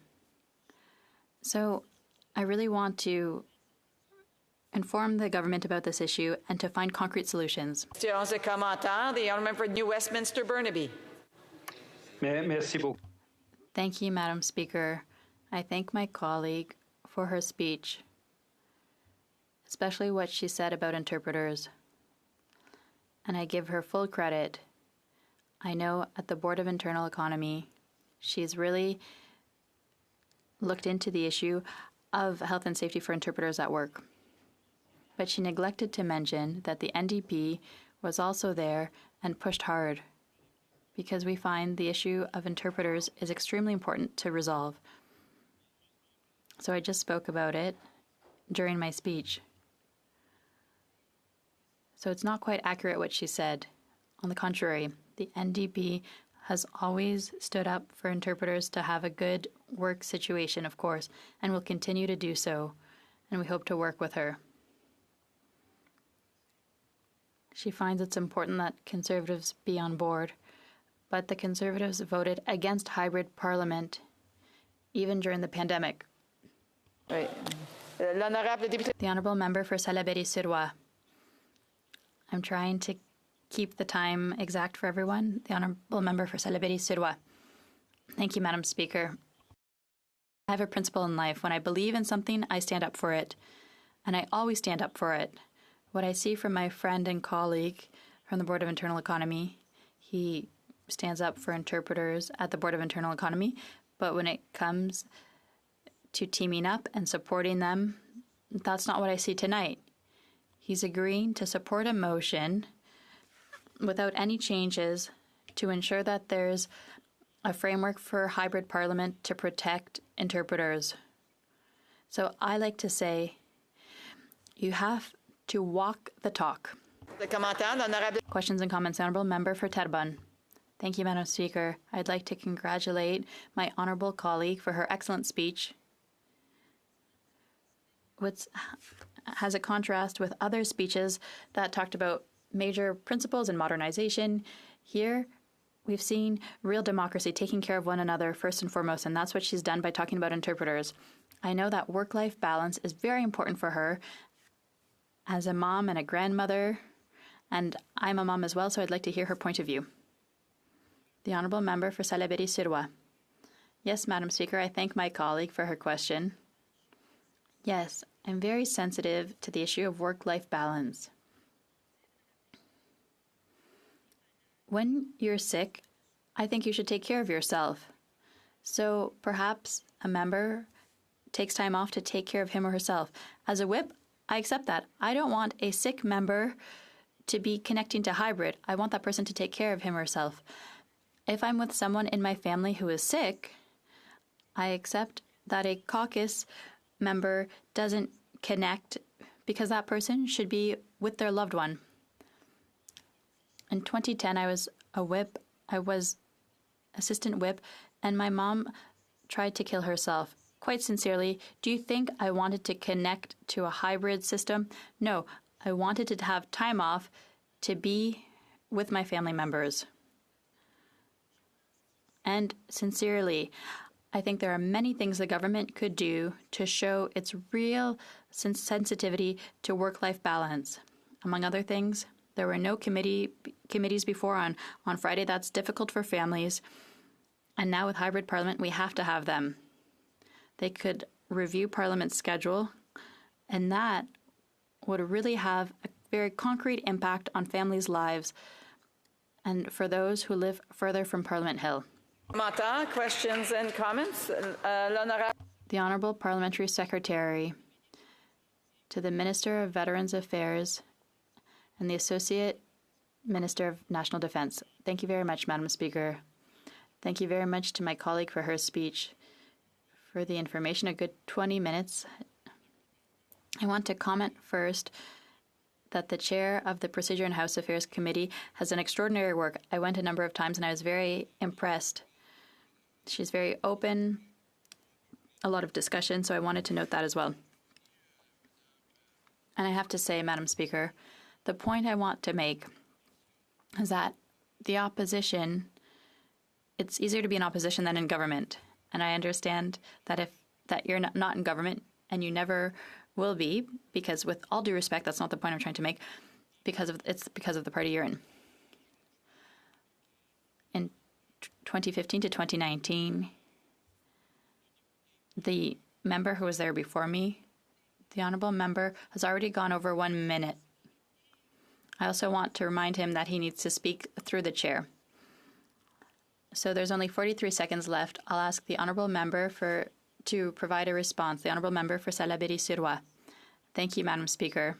So I really want to inform the government about this issue and to find concrete solutions. The Honourable for New Westminster, Burnaby. Merci beaucoup. Thank you, Madam Speaker. I thank my colleague for her speech, especially what she said about interpreters. And I give her full credit. I know at the Board of Internal Economy, she's really looked into the issue of health and safety for interpreters at work. But she neglected to mention that the NDP was also there and pushed hard, because we find the issue of interpreters is extremely important to resolve. So I just spoke about it during my speech. So it's not quite accurate what she said. On the contrary, the NDP has always stood up for interpreters to have a good work situation, of course, and will continue to do so, and we hope to work with her. She finds it's important that Conservatives be on board, but the Conservatives voted against hybrid parliament, even during the pandemic. The Honourable Member for Salaberry-sur-Loire. I'm trying to keep the time exact for everyone. The Honourable Member for Salaberry-sur-Loire. Thank you, Madam Speaker. I have a principle in life. When I believe in something, I stand up for it. And I always stand up for it. What I see from my friend and colleague from the Board of Internal Economy, he stands up for interpreters at the Board of Internal Economy. But when it comes to teaming up and supporting them, that's not what I see tonight. He's agreeing to support a motion without any changes to ensure that there's a framework for hybrid parliament to protect interpreters. So I like to say, you have to walk the talk. Questions and comments. Honourable Member for Terrebonne. Thank you, Madam Speaker. I'd like to congratulate my honourable colleague for her excellent speech, which has a contrast with other speeches that talked about major principles and modernization. Here, we've seen real democracy taking care of one another first and foremost, and that's what she's done by talking about interpreters. I know that work-life balance is very important for her as a mom and a grandmother, and I'm a mom as well, so I'd like to hear her point of view. The Honourable Member for Salaberry-sur-Loire. Yes, Madam Speaker, I thank my colleague for her question. Yes, I'm very sensitive to the issue of work-life balance. when you're sick, I think you should take care of yourself. So perhaps a member takes time off to take care of him or herself. As a whip, I accept that. I don't want a sick member to be connecting to hybrid. I want that person to take care of him or herself. If I'm with someone in my family who is sick, I accept that a caucus member doesn't connect because that person should be with their loved one. In 2010, I was a whip. I was assistant whip, and my mom tried to kill herself. Quite sincerely, do you think I wanted to connect to a hybrid system? No, I wanted to have time off to be with my family members. And sincerely, I think there are many things the government could do to show its real sensitivity to work-life balance. Among other things, there were no committees before on Friday. That's difficult for families. And now with hybrid parliament, we have to have them. They could review Parliament's schedule, and that would really have a very concrete impact on families' lives and for those who live further from Parliament Hill. Mata, questions and comments? The Honourable Parliamentary Secretary, to the Minister of Veterans Affairs and the Associate Minister of National Defence. Thank you very much, Madam Speaker. Thank you very much to my colleague for her speech. For the information, a good 20 minutes. I want to comment first that the chair of the Procedure and House Affairs Committee has done extraordinary work. I went a number of times and I was very impressed. She's very open, a lot of discussion, so I wanted to note that as well. And I have to say, Madam Speaker, the point I want to make is that the opposition, it's easier to be in opposition than in government. And I understand that that you're not in government, and you never will be, because with all due respect, that's not the point I'm trying to make, because of the party you're in. In 2015 to 2019, the member who was there before me, the honourable member, has already gone over 1 minute. I also want to remind him that he needs to speak through the chair. So there's only 43 seconds left. I'll ask the honourable member to provide a response. The honourable member for Salaberry-sur-Loire. Thank you, Madam Speaker.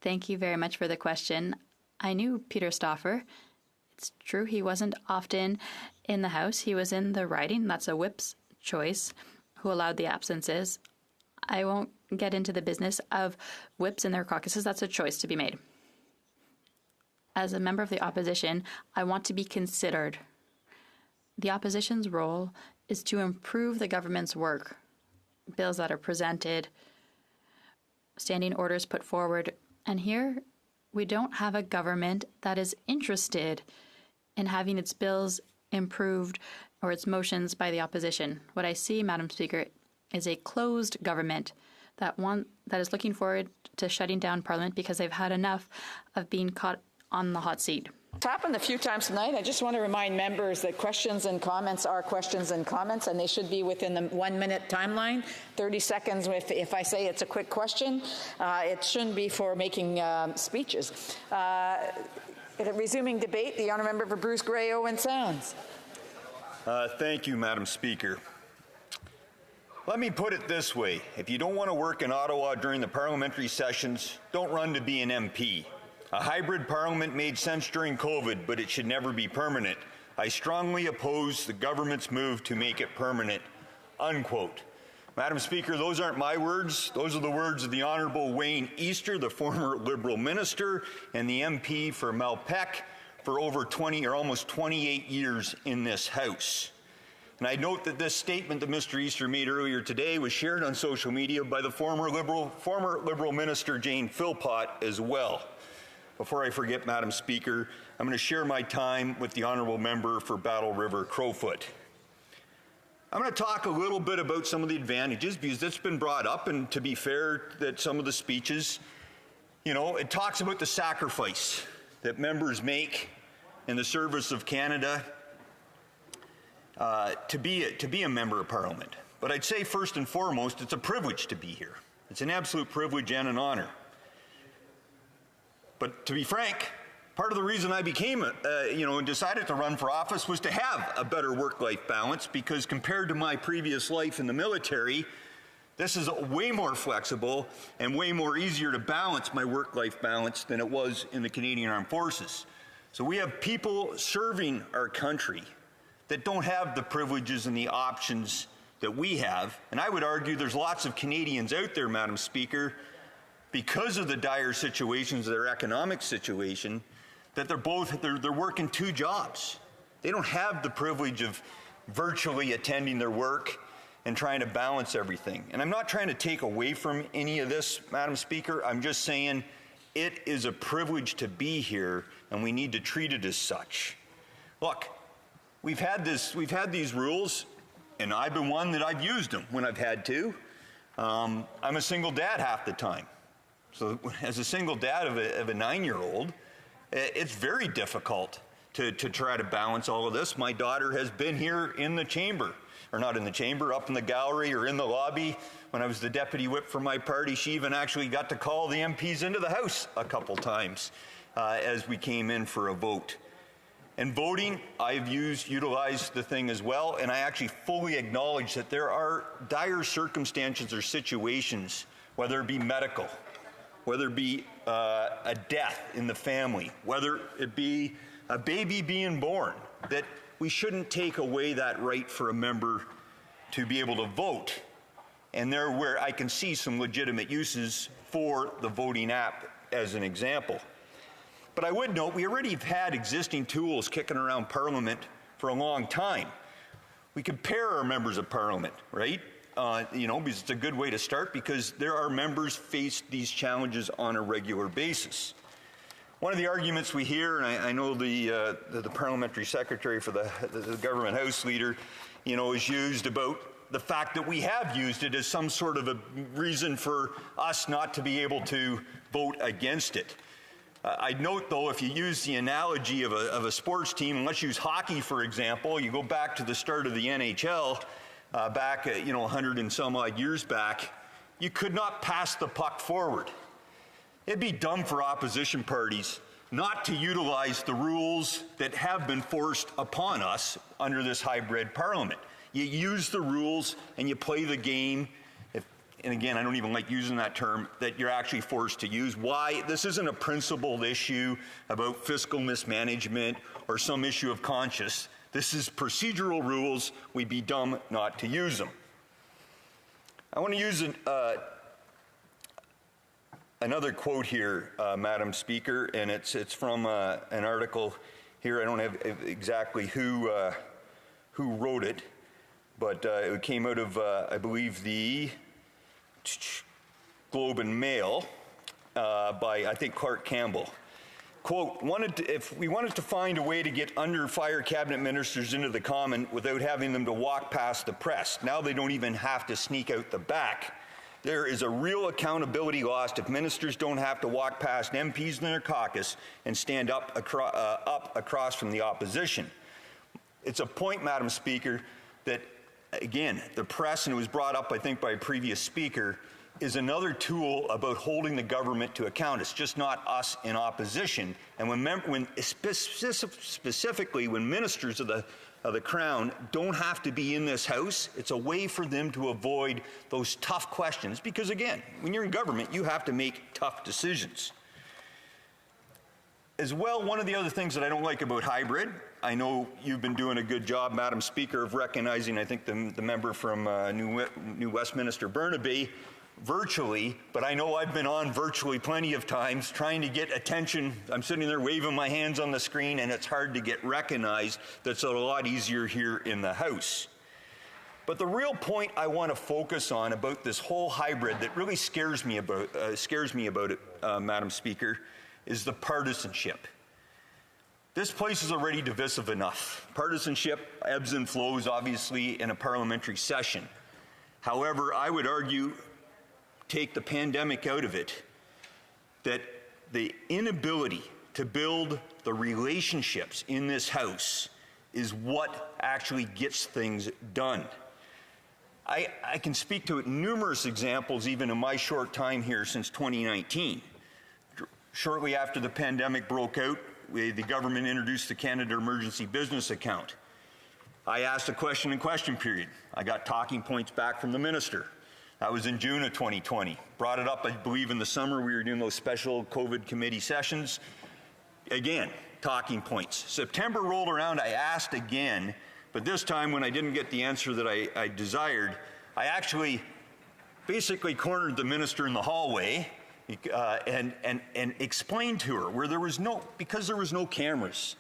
Thank you very much for the question. I knew Peter Stauffer. It's true he wasn't often in the House. He was in the riding. That's a whip's choice, who allowed the absences. I won't get into the business of whips and their caucuses. That's a choice to be made. As a member of the opposition, I want to be considered. The opposition's role is to improve the government's work. Bills that are presented, standing orders put forward. And here, we don't have a government that is interested in having its bills improved or its motions by the opposition. What I see, Madam Speaker, is a closed government that is looking forward to shutting down Parliament because they've had enough of being caught on the hot seat. It's happened a few times tonight. I just want to remind members that questions and comments are questions and comments, and they should be within the 1 minute timeline. 30 seconds if I say it's a quick question. It shouldn't be for making speeches. Resuming debate, the honourable member for Bruce Grey, Owen Sounds. Thank you, Madam Speaker. Let me put it this way. If you don't want to work in Ottawa during the parliamentary sessions, don't run to be an MP. A hybrid parliament made sense during COVID, but it should never be permanent. I strongly oppose the government's move to make it permanent, unquote. Madam Speaker, those aren't my words. Those are the words of the Honourable Wayne Easter, the former Liberal minister and the MP for Malpeque for over 20 or almost 28 years in this House. And I note that this statement that Mr. Easter made earlier today was shared on social media by the former Liberal minister Jane Philpott as well. Before I forget, Madam Speaker, I'm going to share my time with the honourable member for Battle River Crowfoot. I'm going to talk a little bit about some of the advantages because it's been brought up, and to be fair, that some of the speeches, it talks about the sacrifice that members make in the service of Canada to be a member of Parliament. But I'd say first and foremost, it's a privilege to be here. It's an absolute privilege and an honour. But to be frank, Part of the reason I became, and decided to run for office was to have a better work-life balance, because compared to my previous life in the military, this is way more flexible and way more easier to balance my work-life balance than it was in the Canadian Armed Forces. So we have people serving our country that don't have the privileges and the options that we have. And I would argue there's lots of Canadians out there, Madam Speaker, because of the dire situations, their economic situation, that they're working two jobs. They don't have the privilege of virtually attending their work and trying to balance everything. And I'm not trying to take away from any of this, Madam Speaker. I'm just saying it is a privilege to be here, and we need to treat it as such. Look, we've had these rules, and I've been one that I've used them when I've had to. I'm a single dad half the time. So as a single dad of a 9-year-old, it's very difficult to try to balance all of this. My daughter has been here in the chamber, or not in the chamber, up in the gallery or in the lobby. When I was the deputy whip for my party, she even actually got to call the MPs into the House a couple times as we came in for a vote. And voting, I've utilized the thing as well, and I actually fully acknowledge that there are dire circumstances or situations, whether it be medical, whether it be a death in the family, whether it be a baby being born, that we shouldn't take away that right for a member to be able to vote. And there where I can see some legitimate uses for the voting app as an example. But I would note we already have had existing tools kicking around Parliament for a long time. We compare our members of Parliament, right? Because it's a good way to start, because there are members face these challenges on a regular basis. One of the arguments we hear, and I know the parliamentary secretary for the government house leader, is used about the fact that we have used it as some sort of a reason for us not to be able to vote against it. I'd note, though, if you use the analogy of a sports team, and let's use hockey, for example, you go back to the start of the NHL, back 100 and some odd years back, you could not pass the puck forward. It'd be dumb for opposition parties not to utilize the rules that have been forced upon us under this hybrid parliament. You use the rules and you play the game, and again, I don't even like using that term, that you're actually forced to use. Why? This isn't a principled issue about fiscal mismanagement or some issue of conscience. This is procedural rules. We'd be dumb not to use them. I want to use another quote here, Madam Speaker, and it's from an article here. I don't have exactly who wrote it, but it came out of, I believe, the Globe and Mail by, I think, Clark Campbell. Quote, if we wanted to find a way to get under fire cabinet ministers into the Common without having them to walk past the press, now they don't even have to sneak out the back. There is a real accountability lost if ministers don't have to walk past MPs in their caucus and stand up across from the opposition. It's a point, Madam Speaker, that, again, the press, and it was brought up, I think, by a previous speaker, is another tool about holding the government to account. It's just not us in opposition. And specifically when ministers of the Crown don't have to be in this House, it's a way for them to avoid those tough questions. Because again, when you're in government, you have to make tough decisions. As well, one of the other things that I don't like about hybrid, I know you've been doing a good job, Madam Speaker, of recognizing, I think, the member from New Westminster Burnaby, virtually, but I know I've been on virtually plenty of times trying to get attention. I'm sitting there waving my hands on the screen, and it's hard to get recognized. That's a lot easier here in the House. But the real point I want to focus on about this whole hybrid that really scares me about it, Madam Speaker, is the partisanship. This place is already divisive enough. Partisanship ebbs and flows, obviously, in a parliamentary session. However, I would argue, take the pandemic out of it, that the inability to build the relationships in this House is what actually gets things done. I can speak to numerous examples even in my short time here since 2019. Shortly after the pandemic broke out, the government introduced the Canada Emergency Business Account. I asked a question in question period. I got talking points back from the minister. That was in June of 2020. Brought it up, I believe, in the summer. We were doing those special COVID committee sessions. Again, talking points. September rolled around, I asked again, but this time when I didn't get the answer that I desired, I actually basically cornered the minister in the hallway and explained to her where because there was no cameras.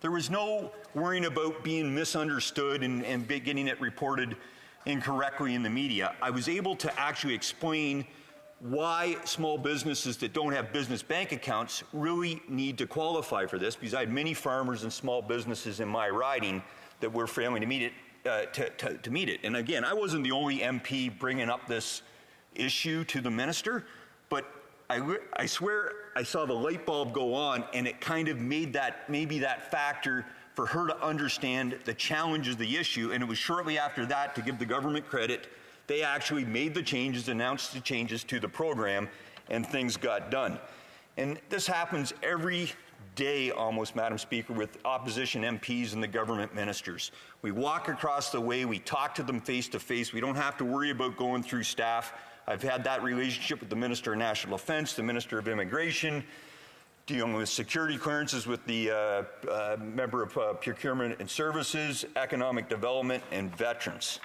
There was no worrying about being misunderstood and getting it reported incorrectly in the media. I was able to actually explain why small businesses that don't have business bank accounts really need to qualify for this, because I had many farmers and small businesses in my riding that were failing to meet it. To meet it. And again, I wasn't the only MP bringing up this issue to the minister, but I swear I saw the light bulb go on, and it kind of made maybe that factor for her to understand the challenge of the issue. And it was shortly after that, to give the government credit, they actually made the changes, announced the changes to the program, and things got done. And this happens every day almost, Madam Speaker, with opposition MPs and the government ministers. We walk across the way, we talk to them face to face. We don't have to worry about going through staff. I've had that relationship with the Minister of National Defence, the Minister of Immigration, dealing with security clearances with the Member of Procurement and Services, Economic Development, and Veterans.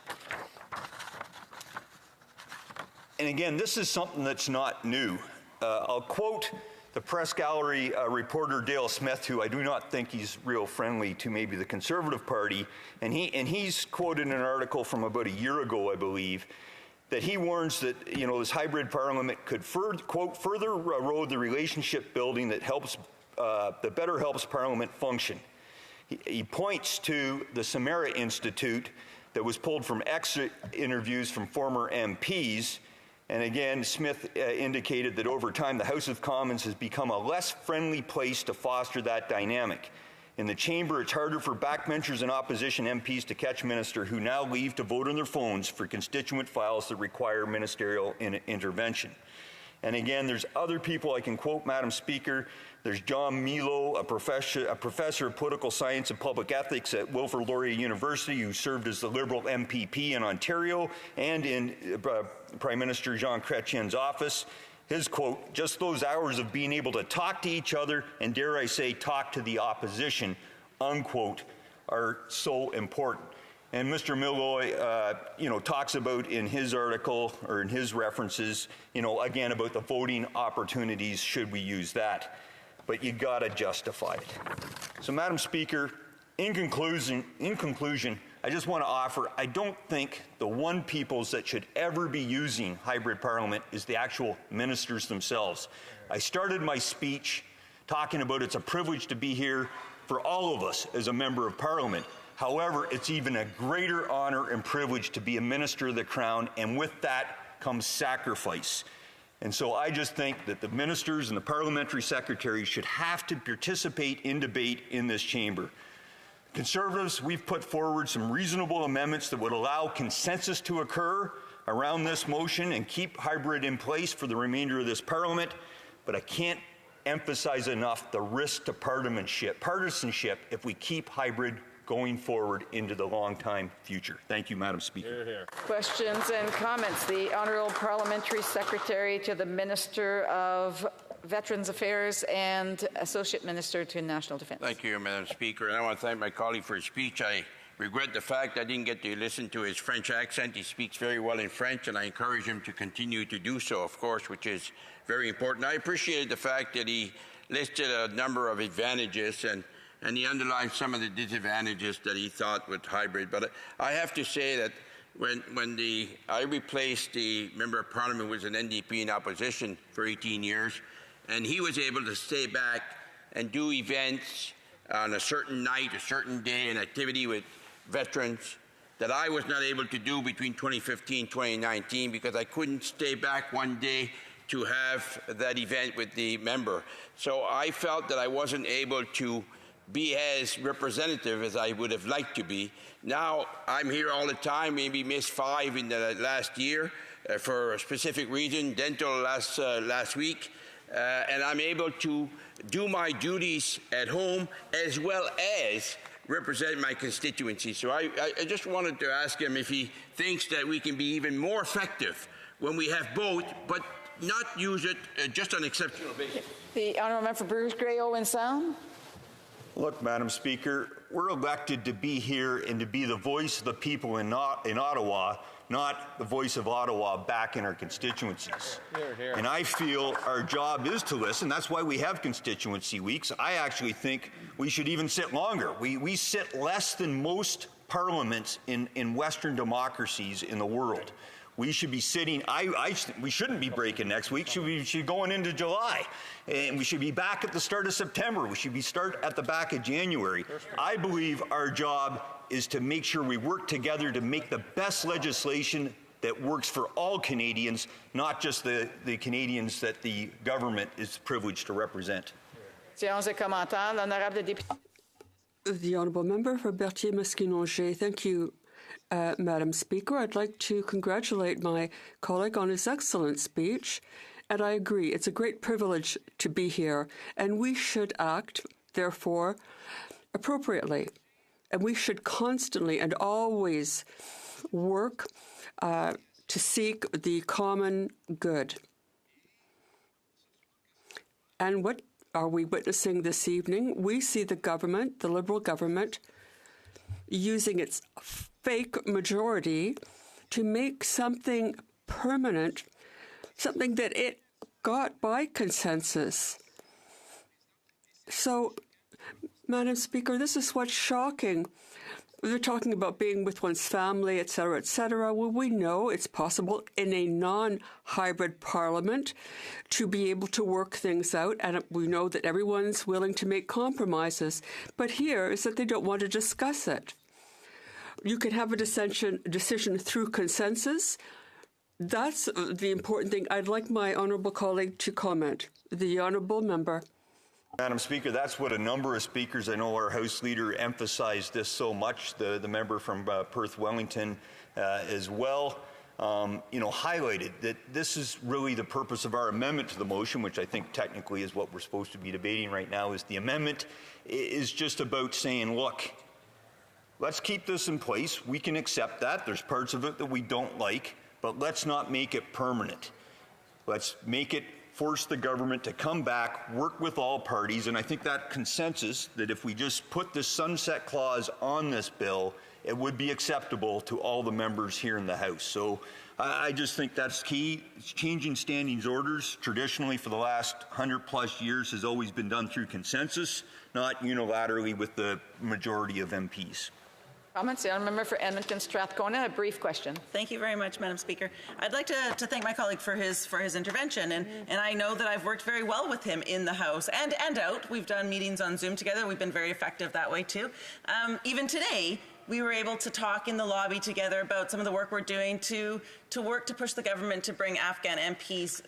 And again, this is something that's not new. I'll quote the press gallery reporter Dale Smith, who I do not think he's real friendly to maybe the Conservative Party, and he's quoted in an article from about a year ago, I believe, that he warns that this hybrid parliament could quote, further erode the relationship building that better helps Parliament function. He points to the Samara Institute that was pulled from exit interviews from former MPs. And again, Smith indicated that over time, the House of Commons has become a less friendly place to foster that dynamic. In the chamber, it's harder for backbenchers and opposition MPs to catch ministers who now leave to vote on their phones for constituent files that require ministerial intervention. And again, there's other people I can quote, Madam Speaker. There's John Milo, a professor of political science and public ethics at Wilfrid Laurier University, who served as the Liberal MPP in Ontario and in Prime Minister Jean Chrétien's office. His quote, "Just those hours of being able to talk to each other and, dare I say, talk to the opposition," unquote, are so important. And Mr. Milloy, talks about in his article or in his references, again about the voting opportunities, should we use that? But you gotta justify it. So, Madam Speaker, in conclusion, I just want to offer, I don't think the one peoples that should ever be using hybrid parliament is the actual ministers themselves. I started my speech talking about it's a privilege to be here for all of us as a member of parliament. However, it's even a greater honor and privilege to be a minister of the Crown, and with that comes sacrifice. And so I just think that the ministers and the parliamentary secretaries should have to participate in debate in this chamber. Conservatives, we've put forward some reasonable amendments that would allow consensus to occur around this motion and keep hybrid in place for the remainder of this parliament, but I can't emphasize enough the risk to partisanship if we keep hybrid going forward into the long-time future. Thank you, Madam Speaker. Hear, hear. Questions and comments. The Honourable Parliamentary Secretary to the Minister of Veterans Affairs and Associate Minister to National Defence. Thank you, Madam Speaker. And I want to thank my colleague for his speech. I regret the fact I didn't get to listen to his French accent. He speaks very well in French, and I encourage him to continue to do so, of course, which is very important. I appreciated the fact that he listed a number of advantages and he underlined some of the disadvantages that he thought with hybrid. But I have to say that when I replaced the Member of Parliament who was an NDP in opposition for 18 years, and he was able to stay back and do events on a certain night, a certain day, an activity with veterans that I was not able to do between 2015 and 2019 because I couldn't stay back one day to have that event with the member. So I felt that I wasn't able to be as representative as I would have liked to be. Now I'm here all the time, maybe missed 5 in the last year for a specific reason, dental last week. and I'm able to do my duties at home as well as represent my constituency. So I just wanted to ask him if he thinks that we can be even more effective when we have both, but not use it just on exceptional basis. The honourable member for Bruce Grey Owen Sound. Look, Madam Speaker, we're elected to be here and to be the voice of the people in Ottawa, not the voice of Ottawa back in our constituencies. Hear, hear. And I feel our job is to listen. That's why we have constituency weeks. I actually think we should even sit longer. We sit less than most parliaments in Western democracies in the world. We should be sitting, we shouldn't be breaking next week. We should be going into July. And we should be back at the start of September. We should be start at the back of January. I believe our job is to make sure we work together to make the best legislation that works for all Canadians, not just the Canadians that the government is privileged to represent. The honourable member for Berthier-Maskinongé. Thank you, Madam Speaker. I'd like to congratulate my colleague on his excellent speech, and I agree, it's a great privilege to be here, and we should act, therefore, appropriately, and we should constantly and always work to seek the common good. And what are we witnessing this evening? We see the government, the Liberal government, using its fake majority to make something permanent, something that it got by consensus. So, Madam Speaker, this is what's shocking. They're talking about being with one's family, et cetera, et cetera. Well, we know it's possible in a non-hybrid parliament to be able to work things out, and we know that everyone's willing to make compromises. But here is that they don't want to discuss it. You can have a decision through consensus. That's the important thing. I'd like my honourable colleague to comment. The honourable member. Madam Speaker, that's what a number of speakers, I know our House Leader emphasized this so much, the member from Perth Wellington as well, highlighted that this is really the purpose of our amendment to the motion, which I think technically is what we're supposed to be debating right now, is the amendment is just about saying, look, let's keep this in place. We can accept that. There's parts of it that we don't like, but let's not make it permanent. Let's make it force the government to come back, work with all parties, and I think that consensus that if we just put this sunset clause on this bill, it would be acceptable to all the members here in the House. So I just think that's key. Changing standings orders, traditionally for the last 100+ years, has always been done through consensus, not unilaterally with the majority of MPs. Comments? The member for Edmonton Strathcona, a brief question. Thank you very much, Madam Speaker. I'd like to thank my colleague for his intervention, and I know that I've worked very well with him in the House and out. We've done meetings on Zoom together. We've been very effective that way too. Even today, we were able to talk in the lobby together about some of the work we're doing to work to push the government to bring Afghan MPs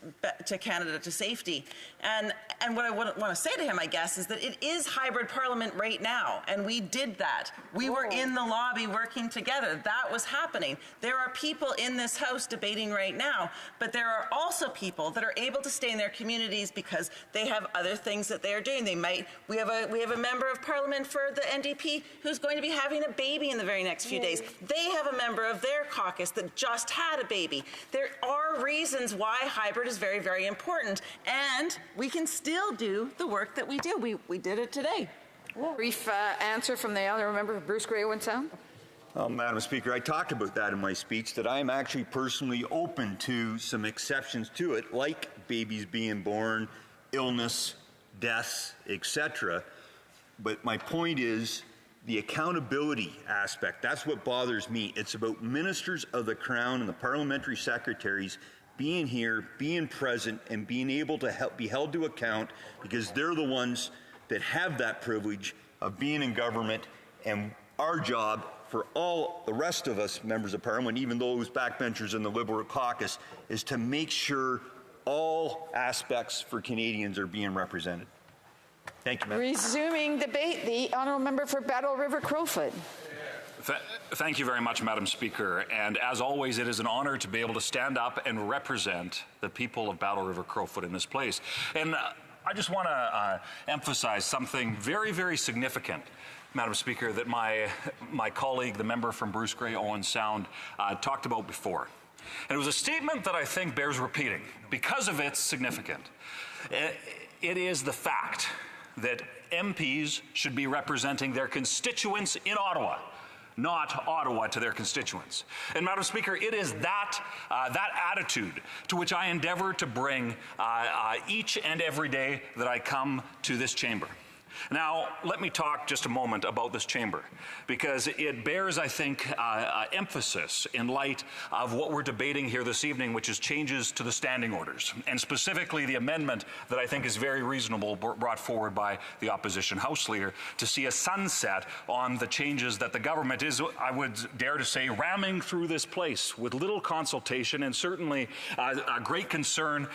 to Canada to safety. And what I want to say to him, I guess, is that it is hybrid parliament right now, and we did that. We were in the lobby working together. That was happening. There are people in this House debating right now, but there are also people that are able to stay in their communities because they have other things that they are doing. We have a member of parliament for the NDP who's going to be having a baby in the very next few days. They have a member of their caucus that just had a baby. There are reasons why hybrid is very, very important, and we can still do the work that we do. We did it today. Brief answer from the honourable member, Bruce Grey Owen Sound. Madam Speaker, I talked about that in my speech, that I am actually personally open to some exceptions to it, like babies being born, illness, deaths, etc. But my point is, the accountability aspect, that's what bothers me. It's about ministers of the Crown and the parliamentary secretaries being here, being present, and being able to be held to account, because they're the ones that have that privilege of being in government. And our job for all the rest of us members of Parliament, even those backbenchers in the Liberal caucus, is to make sure all aspects for Canadians are being represented. Thank you, Madam. Resuming debate, the honourable member for Battle River Crowfoot. Thank you very much, Madam Speaker. And as always, it is an honor to be able to stand up and represent the people of Battle River Crowfoot in this place. And I just want to emphasize something very, very significant, Madam Speaker, that my colleague, the member from Bruce Grey Owen Sound, talked about before. And it was a statement that I think bears repeating because of its significance. It is the fact that MPs should be representing their constituents in Ottawa, not Ottawa to their constituents. And Madam Speaker, it is that attitude to which I endeavor to bring each and every day that I come to this chamber. Now, let me talk just a moment about this chamber, because it bears, I think, emphasis in light of what we're debating here this evening, which is changes to the standing orders, and specifically the amendment that I think is very reasonable brought forward by the opposition House Leader to see a sunset on the changes that the government is, I would dare to say, ramming through this place with little consultation and certainly a great concern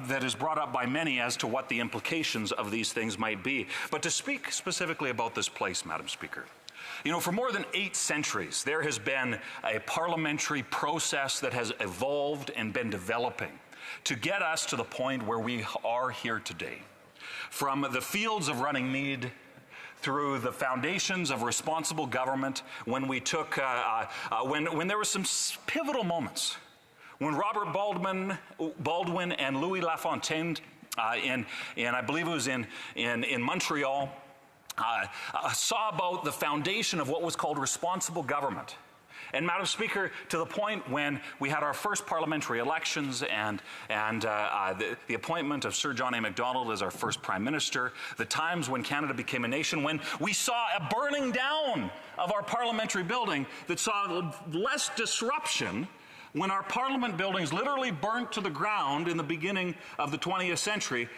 that is brought up by many as to what the implications of these things might be. But to speak specifically about this place, Madam Speaker, you know, for more than 8 centuries, there has been a parliamentary process that has evolved and been developing to get us to the point where we are here today. From the fields of running mead through the foundations of responsible government, when we took, when there were some pivotal moments, when Robert Baldwin and Louis Lafontaine I believe it was in Montreal, saw about the foundation of what was called responsible government. And Madam Speaker, to the point when we had our first parliamentary elections and the appointment of Sir John A. Macdonald as our first Prime Minister, the times when Canada became a nation, when we saw a burning down of our parliamentary building that saw less disruption, when our parliament buildings literally burnt to the ground in the beginning of the 20th century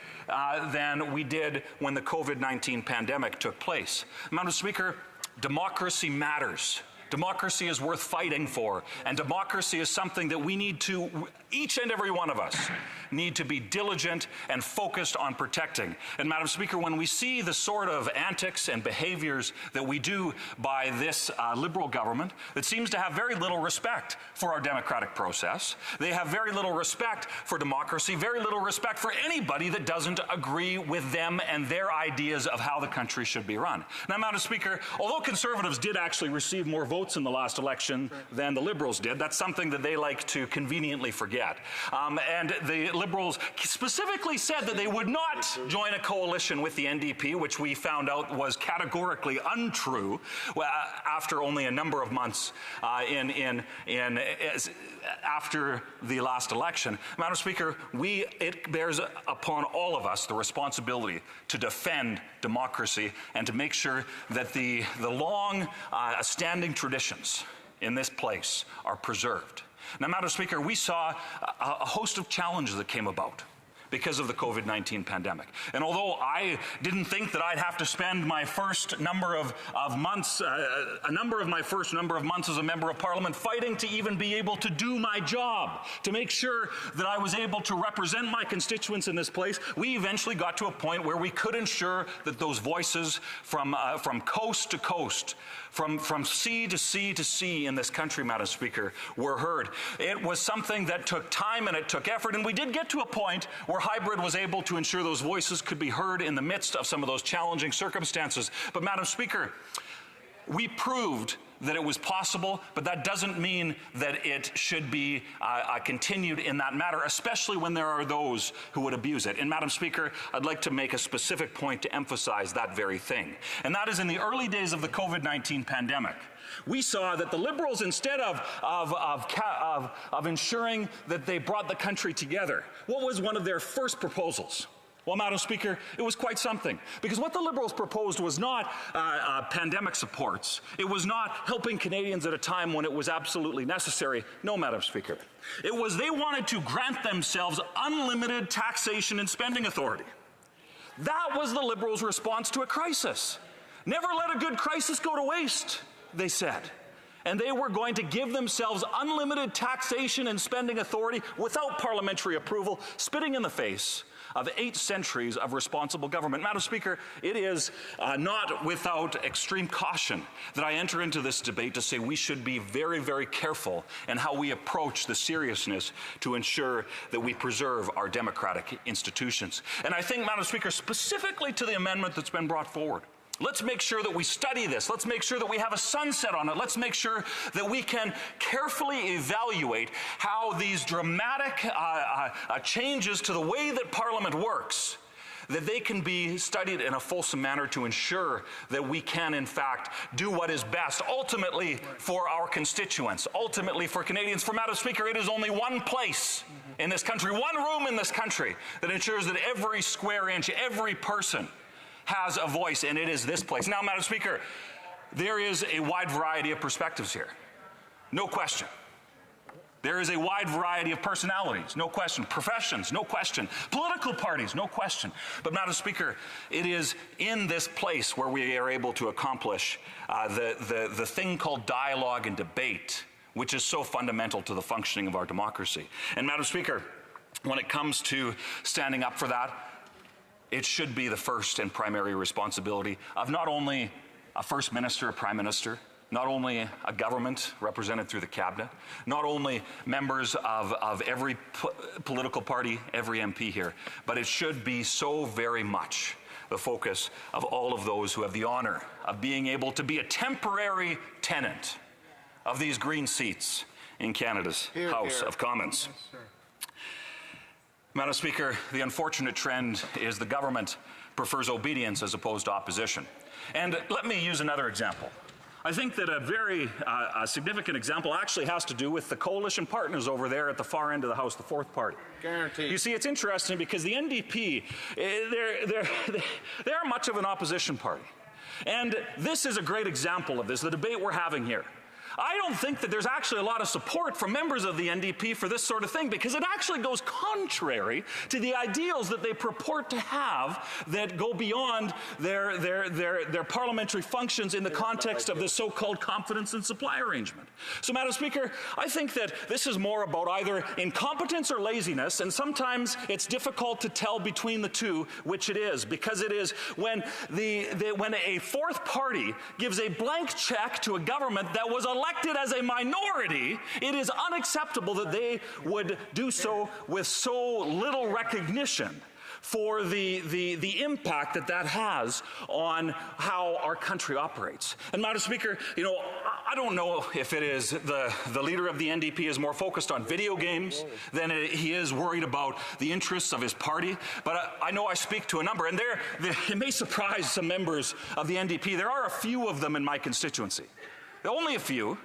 than we did when the COVID-19 pandemic took place. Madam Speaker, democracy matters. Democracy is worth fighting for, and democracy is something that we need to, each and every one of us, need to be diligent and focused on protecting. And Madam Speaker, when we see the sort of antics and behaviors that we do by this Liberal government that seems to have very little respect for our democratic process, they have very little respect for democracy, very little respect for anybody that doesn't agree with them and their ideas of how the country should be run. Now, Madam Speaker, although Conservatives did actually receive more votes in the last election than the Liberals did, that's something that they like to conveniently forget. And the Liberals specifically said that they would not join a coalition with the NDP, which we found out was categorically untrue after only a number of months after the last election. Madam Speaker, it bears upon all of us the responsibility to defend democracy and to make sure that the long standing traditions in this place are preserved. Now, Madam Speaker, we saw a host of challenges that came about because of the COVID-19 pandemic. And although I didn't think that I'd have to spend my first number of months, my first number of months as a member of Parliament fighting to even be able to do my job, to make sure that I was able to represent my constituents in this place, we eventually got to a point where we could ensure that those voices from coast to coast, from sea to sea to sea in this country, Madam Speaker, were heard. It was something that took time and it took effort, and we did get to a point where hybrid was able to ensure those voices could be heard in the midst of some of those challenging circumstances. But Madam Speaker, we proved that it was possible, but that doesn't mean that it should be continued in that matter, especially when there are those who would abuse it. And Madam Speaker, I'd like to make a specific point to emphasize that very thing. And that is in the early days of the COVID-19 pandemic, we saw that the Liberals, instead of ensuring that they brought the country together, what was one of their first proposals? Well, Madam Speaker, it was quite something, because what the Liberals proposed was not pandemic supports. It was not helping Canadians at a time when it was absolutely necessary. No, Madam Speaker. It was they wanted to grant themselves unlimited taxation and spending authority. That was the Liberals' response to a crisis. Never let a good crisis go to waste, they said. And they were going to give themselves unlimited taxation and spending authority without parliamentary approval, spitting in the face of 8 centuries of responsible government. Madam Speaker, it is not without extreme caution that I enter into this debate to say we should be very, very careful in how we approach the seriousness to ensure that we preserve our democratic institutions. And I think, Madam Speaker, specifically to the amendment that's been brought forward, let's make sure that we study this. Let's make sure that we have a sunset on it. Let's make sure that we can carefully evaluate how these dramatic changes to the way that Parliament works, that they can be studied in a fulsome manner to ensure that we can, in fact, do what is best, ultimately for our constituents, ultimately for Canadians. For Madam Speaker, it is only one place in this country, one room in this country, that ensures that every square inch, every person has a voice, and it is this place. Now, Madam Speaker, there is a wide variety of perspectives here. No question. There is a wide variety of personalities, no question. Professions, no question. Political parties, no question. But, Madam Speaker, it is in this place where we are able to accomplish the thing called dialogue and debate, which is so fundamental to the functioning of our democracy. And, Madam Speaker, when it comes to standing up for that, it should be the first and primary responsibility of not only a First Minister, a Prime Minister, not only a government represented through the cabinet, not only members of every political party, every MP here, but it should be so very much the focus of all of those who have the honor of being able to be a temporary tenant of these green seats in Canada's House of Commons. Yes, Madam Speaker, the unfortunate trend is the government prefers obedience as opposed to opposition. And let me use another example. I think that a very significant example actually has to do with the coalition partners over there at the far end of the House, the fourth party. Guaranteed. You see, it's interesting because the NDP, they're much of an opposition party. And this is a great example of this, the debate we're having here. I don't think that there's actually a lot of support from members of the NDP for this sort of thing, because it actually goes contrary to the ideals that they purport to have that go beyond their parliamentary functions in the context of the so-called confidence and supply arrangement. So, Madam Speaker, I think that this is more about either incompetence or laziness, and sometimes it's difficult to tell between the two which it is, because it is when when a fourth party gives a blank check to a government that was elected as a minority, it is unacceptable that they would do so with so little recognition for the impact that has on how our country operates. And, Madam Speaker, you know, I don't know if it is the leader of the NDP is more focused on video games than he is worried about the interests of his party, but I know I speak to a number, and it may surprise some members of the NDP. There are a few of them in my constituency. Only a few,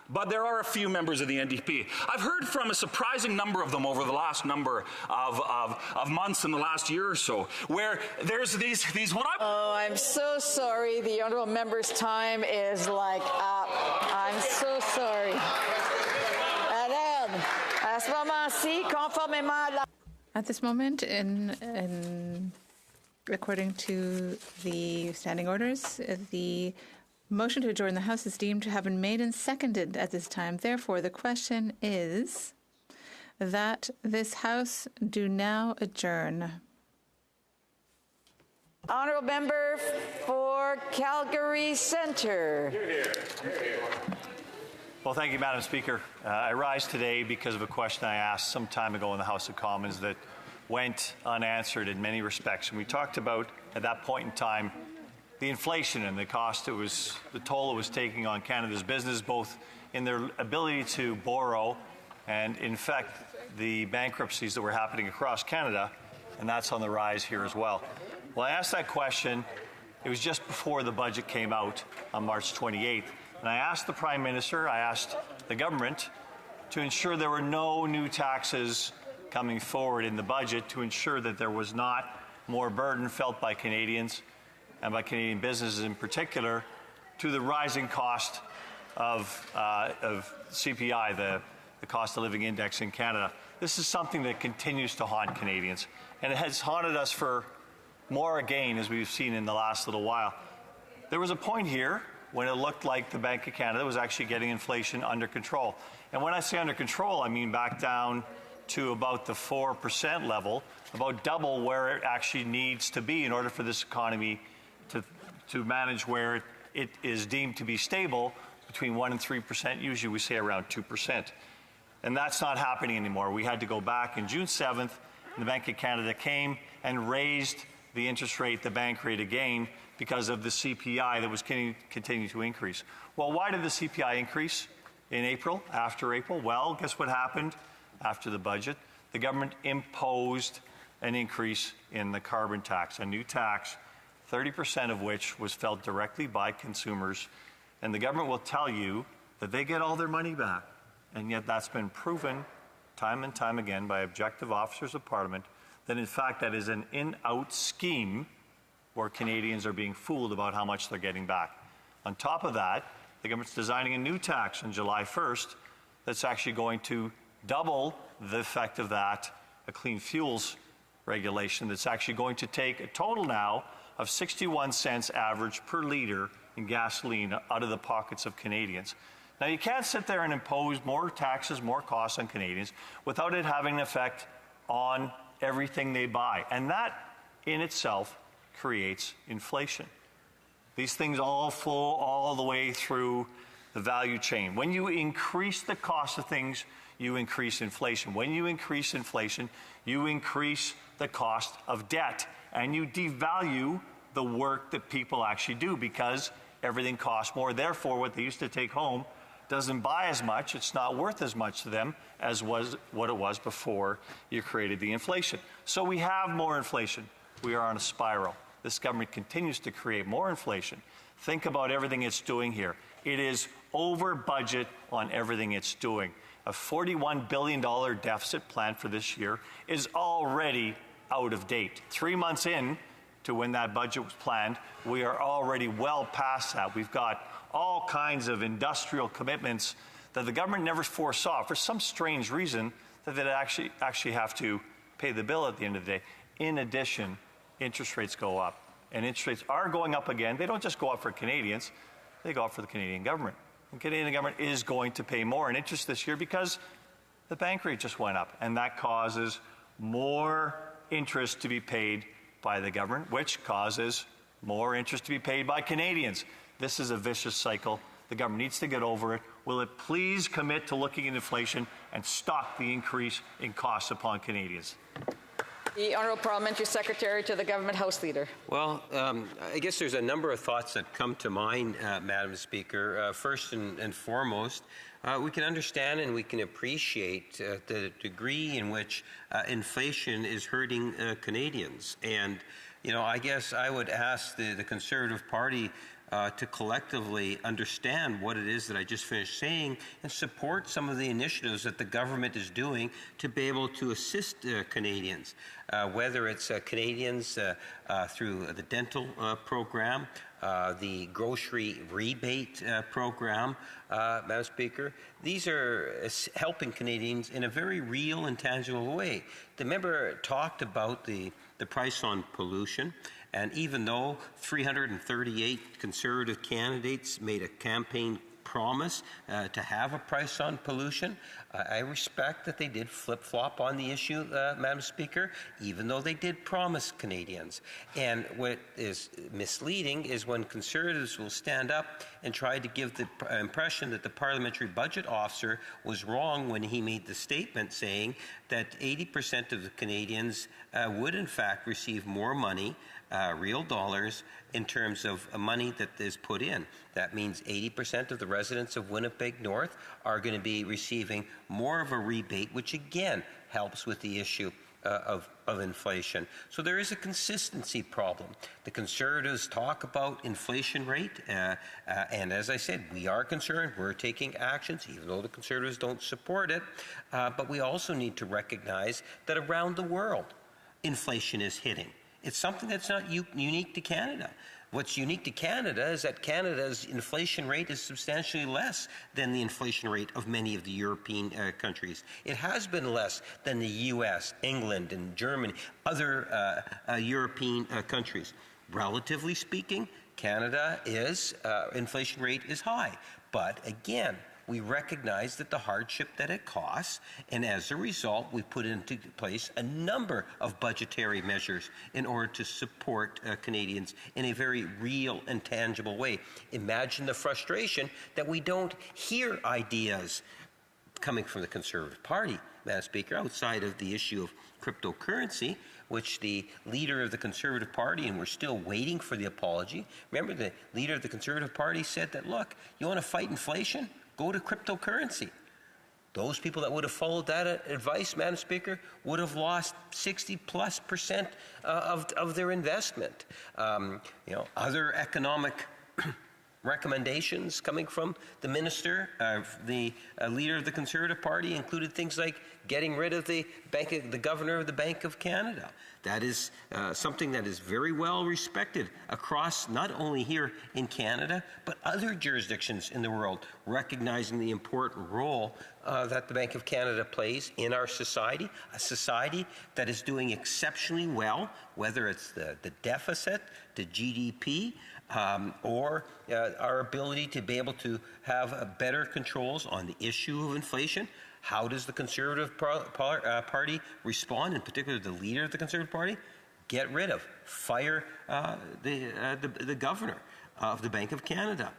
but there are a few members of the NDP. I've heard from a surprising number of them over the last number of months in the last year or so, where there's these what I... Oh, I'm so sorry. The honourable member's time is like up. I'm so sorry. Madame, à ce moment-ci, conformément à la... At this moment, according to the standing orders, the motion to adjourn the House is deemed to have been made and seconded at this time. Therefore, the question is that this House do now adjourn. Honourable member for Calgary Centre. Well, thank you, Madam Speaker. I rise today because of a question I asked some time ago in the House of Commons that went unanswered in many respects. And we talked about, at that point in time, the inflation and the cost the toll it was taking on Canada's business, both in their ability to borrow and, in fact, the bankruptcies that were happening across Canada, and that's on the rise here as well. Well, I asked that question. It was just before the budget came out on March 28th, and I asked the Prime Minister, I asked the government to ensure there were no new taxes coming forward in the budget, to ensure that there was not more burden felt by Canadians and by Canadian businesses in particular, to the rising cost of CPI, the cost of living index in Canada. This is something that continues to haunt Canadians, and it has haunted us for more again, as we've seen in the last little while. There was a point here when it looked like the Bank of Canada was actually getting inflation under control. And when I say under control, I mean back down to about the 4% level, about double where it actually needs to be in order for this economy to manage where it is deemed to be stable between 1% and 3%. Usually we say around 2%. And that's not happening anymore. We had to go back in June 7th, and the Bank of Canada came and raised the interest rate, the bank rate again, because of the CPI that was continuing to increase. Well, why did the CPI increase in April, after April? Well, guess what happened after the budget? The government imposed an increase in the carbon tax, a new tax, 30% of which was felt directly by consumers. And the government will tell you that they get all their money back. And yet that's been proven time and time again by objective officers of Parliament that in fact that is an in-out scheme where Canadians are being fooled about how much they're getting back. On top of that, the government's designing a new tax on July 1st that's actually going to double the effect of that, a clean fuels regulation that's actually going to take a total now of 61 cents average per litre in gasoline out of the pockets of Canadians. Now, you can't sit there and impose more taxes, more costs on Canadians without it having an effect on everything they buy. And that in itself creates inflation. These things all flow all the way through the value chain. When you increase the cost of things, you increase inflation. When you increase inflation, you increase the cost of debt. And you devalue the work that people actually do because everything costs more. Therefore, what they used to take home doesn't buy as much. It's not worth as much to them as was what it was before you created the inflation. So we have more inflation. We are on a spiral. This government continues to create more inflation. Think about everything it's doing here. It is over budget on everything it's doing. A $41 billion deficit plan for this year is already out of date. 3 months in to when that budget was planned, we are already well past that. We've got all kinds of industrial commitments that the government never foresaw for some strange reason that they actually have to pay the bill at the end of the day. In addition, interest rates go up. And interest rates are going up again. They don't just go up for Canadians, they go up for the Canadian government. The Canadian government is going to pay more in interest this year because the bank rate just went up. And that causes more interest to be paid by the government, which causes more interest to be paid by Canadians. This is a vicious cycle. The government needs to get over it. Will it please commit to looking at inflation and stop the increase in costs upon Canadians? The Honourable Parliamentary Secretary to the Government House Leader. Well, I guess there's a number of thoughts that come to mind, Madam Speaker. First and foremost, we can understand and we can appreciate the degree in which inflation is hurting Canadians. And, you know, I guess I would ask the Conservative Party to collectively understand what it is that I just finished saying and support some of the initiatives that the government is doing to be able to assist Canadians, whether it's Canadians through the dental program, the grocery rebate program, Madam Speaker. These are helping Canadians in a very real and tangible way. The member talked about the price on pollution. And even though 338 Conservative candidates made a campaign promise to have a price on pollution, I respect that they did flip-flop on the issue, Madam Speaker, even though they did promise Canadians. And what is misleading is when Conservatives will stand up and try to give the impression that the Parliamentary Budget Officer was wrong when he made the statement saying that 80% of the Canadians would in fact receive more money, real dollars, in terms of money that is put in. That means 80% of the residents of Winnipeg North are going to be receiving more of a rebate, which again helps with the issue of inflation. So there is a consistency problem. The Conservatives talk about inflation rate, and as I said, we are concerned. We're taking actions, even though the Conservatives don't support it. But we also need to recognize that around the world, inflation is hitting. It's something that's not unique to Canada. What's unique to Canada is that Canada's inflation rate is substantially less than the inflation rate of many of the European countries. It has been less than the U.S., England, and Germany, other European countries. Relatively speaking, Canada is inflation rate is high. But again, we recognize that the hardship that it costs, and as a result, we put into place a number of budgetary measures in order to support Canadians in a very real and tangible way. Imagine the frustration that we don't hear ideas coming from the Conservative Party, Madam Speaker, outside of the issue of cryptocurrency, which the leader of the Conservative Party, and we're still waiting for the apology. Remember, the leader of the Conservative Party said that, look, you want to fight inflation? Go to cryptocurrency. Those people that would have followed that advice, Madam Speaker, would have lost 60+% of their investment. Other economic recommendations coming from the minister, the leader of the Conservative Party, included things like getting rid of the governor of the Bank of Canada. That is something that is very well respected across not only here in Canada, but other jurisdictions in the world, recognizing the important role that the Bank of Canada plays in our society, a society that is doing exceptionally well, whether it's the deficit, the GDP, or our ability to be able to have better controls on the issue of inflation. How does the Conservative Party respond, in particular the leader of the Conservative Party? Get rid of, fire the governor of the Bank of Canada.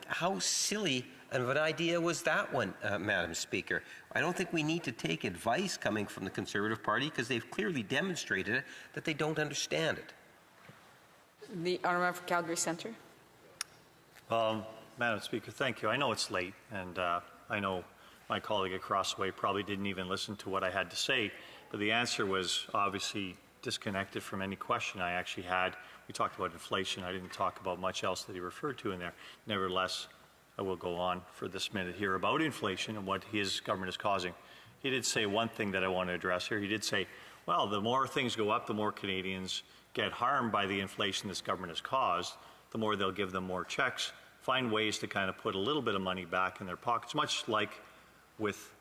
How silly of an idea was that one, Madam Speaker? I don't think we need to take advice coming from the Conservative Party because they've clearly demonstrated that they don't understand it. The Honourable for Calgary Centre. Madam Speaker, thank you. I know it's late, and I know my colleague across the way probably didn't even listen to what I had to say, but the answer was obviously disconnected from any question I actually had. We talked about inflation. I didn't talk about much else that he referred to in there. Nevertheless, I will go on for this minute here about inflation and what his government is causing. He did say one thing that I want to address here. He did say, well, the more things go up, the more Canadians get harmed by the inflation this government has caused, the more they'll give them more checks, find ways to kind of put a little bit of money back in their pockets, much like with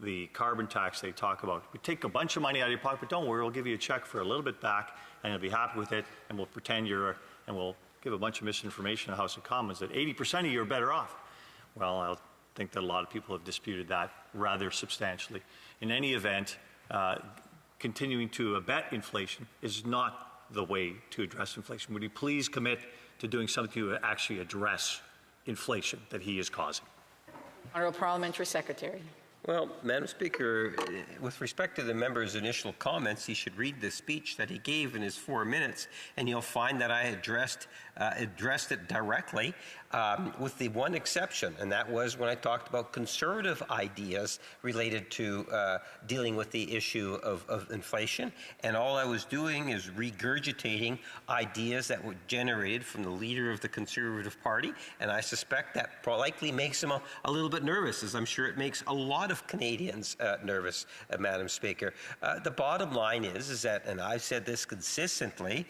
the carbon tax they talk about. We take a bunch of money out of your pocket, but don't worry, we'll give you a check for a little bit back, and you'll be happy with it, and we'll pretend and we'll give a bunch of misinformation in the House of Commons that 80% of you are better off. Well, I think that a lot of people have disputed that rather substantially. In any event, continuing to abet inflation is not the way to address inflation. Would you please commit to doing something to actually address inflation that he is causing? Honourable Parliamentary Secretary. Well, Madam Speaker, with respect to the member's initial comments, he should read the speech that he gave in his 4 minutes, and you'll find that I addressed it directly, with the one exception, and that was when I talked about conservative ideas related to dealing with the issue of inflation. And all I was doing is regurgitating ideas that were generated from the leader of the Conservative Party, and I suspect that likely makes him a little bit nervous, as I'm sure it makes a lot of Canadians nervous, Madam Speaker. The bottom line is that, and I've said this consistently,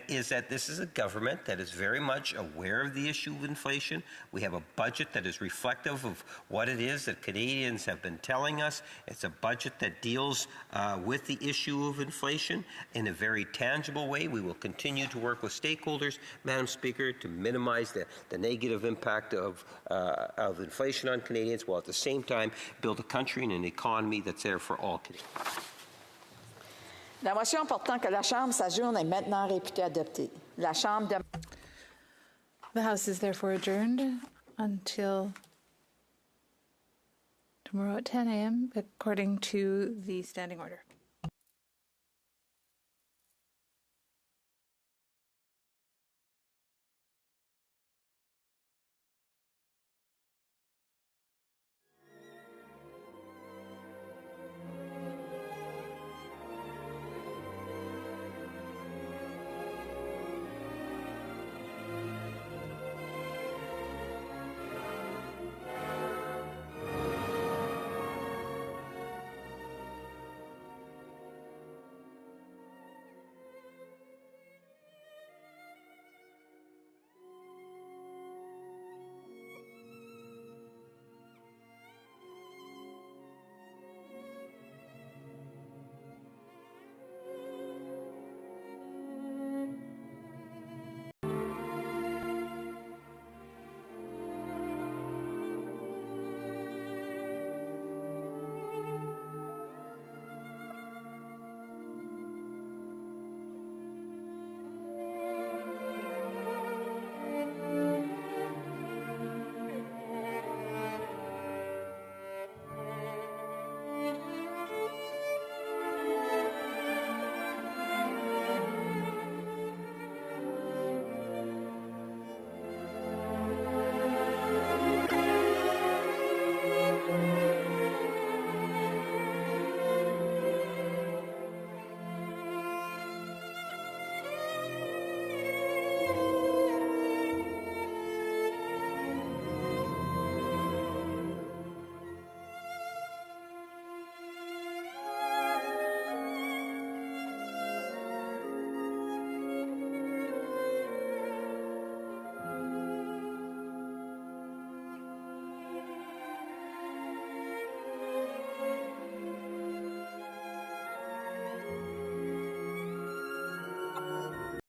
is that this is a government that is very much aware of the issue of inflation. We have a budget that is reflective of what it is that Canadians have been telling us. It's a budget that deals with the issue of inflation in a very tangible way. We will continue to work with stakeholders, Madam Speaker, to minimize the negative impact of inflation on Canadians, while at the same time build a country and an economy that's there for all Canadians. La motion portant que la Chambre s'adjourne est maintenant réputée adoptée. La Chambre The House is therefore adjourned until tomorrow at 10 a.m. according to the standing order.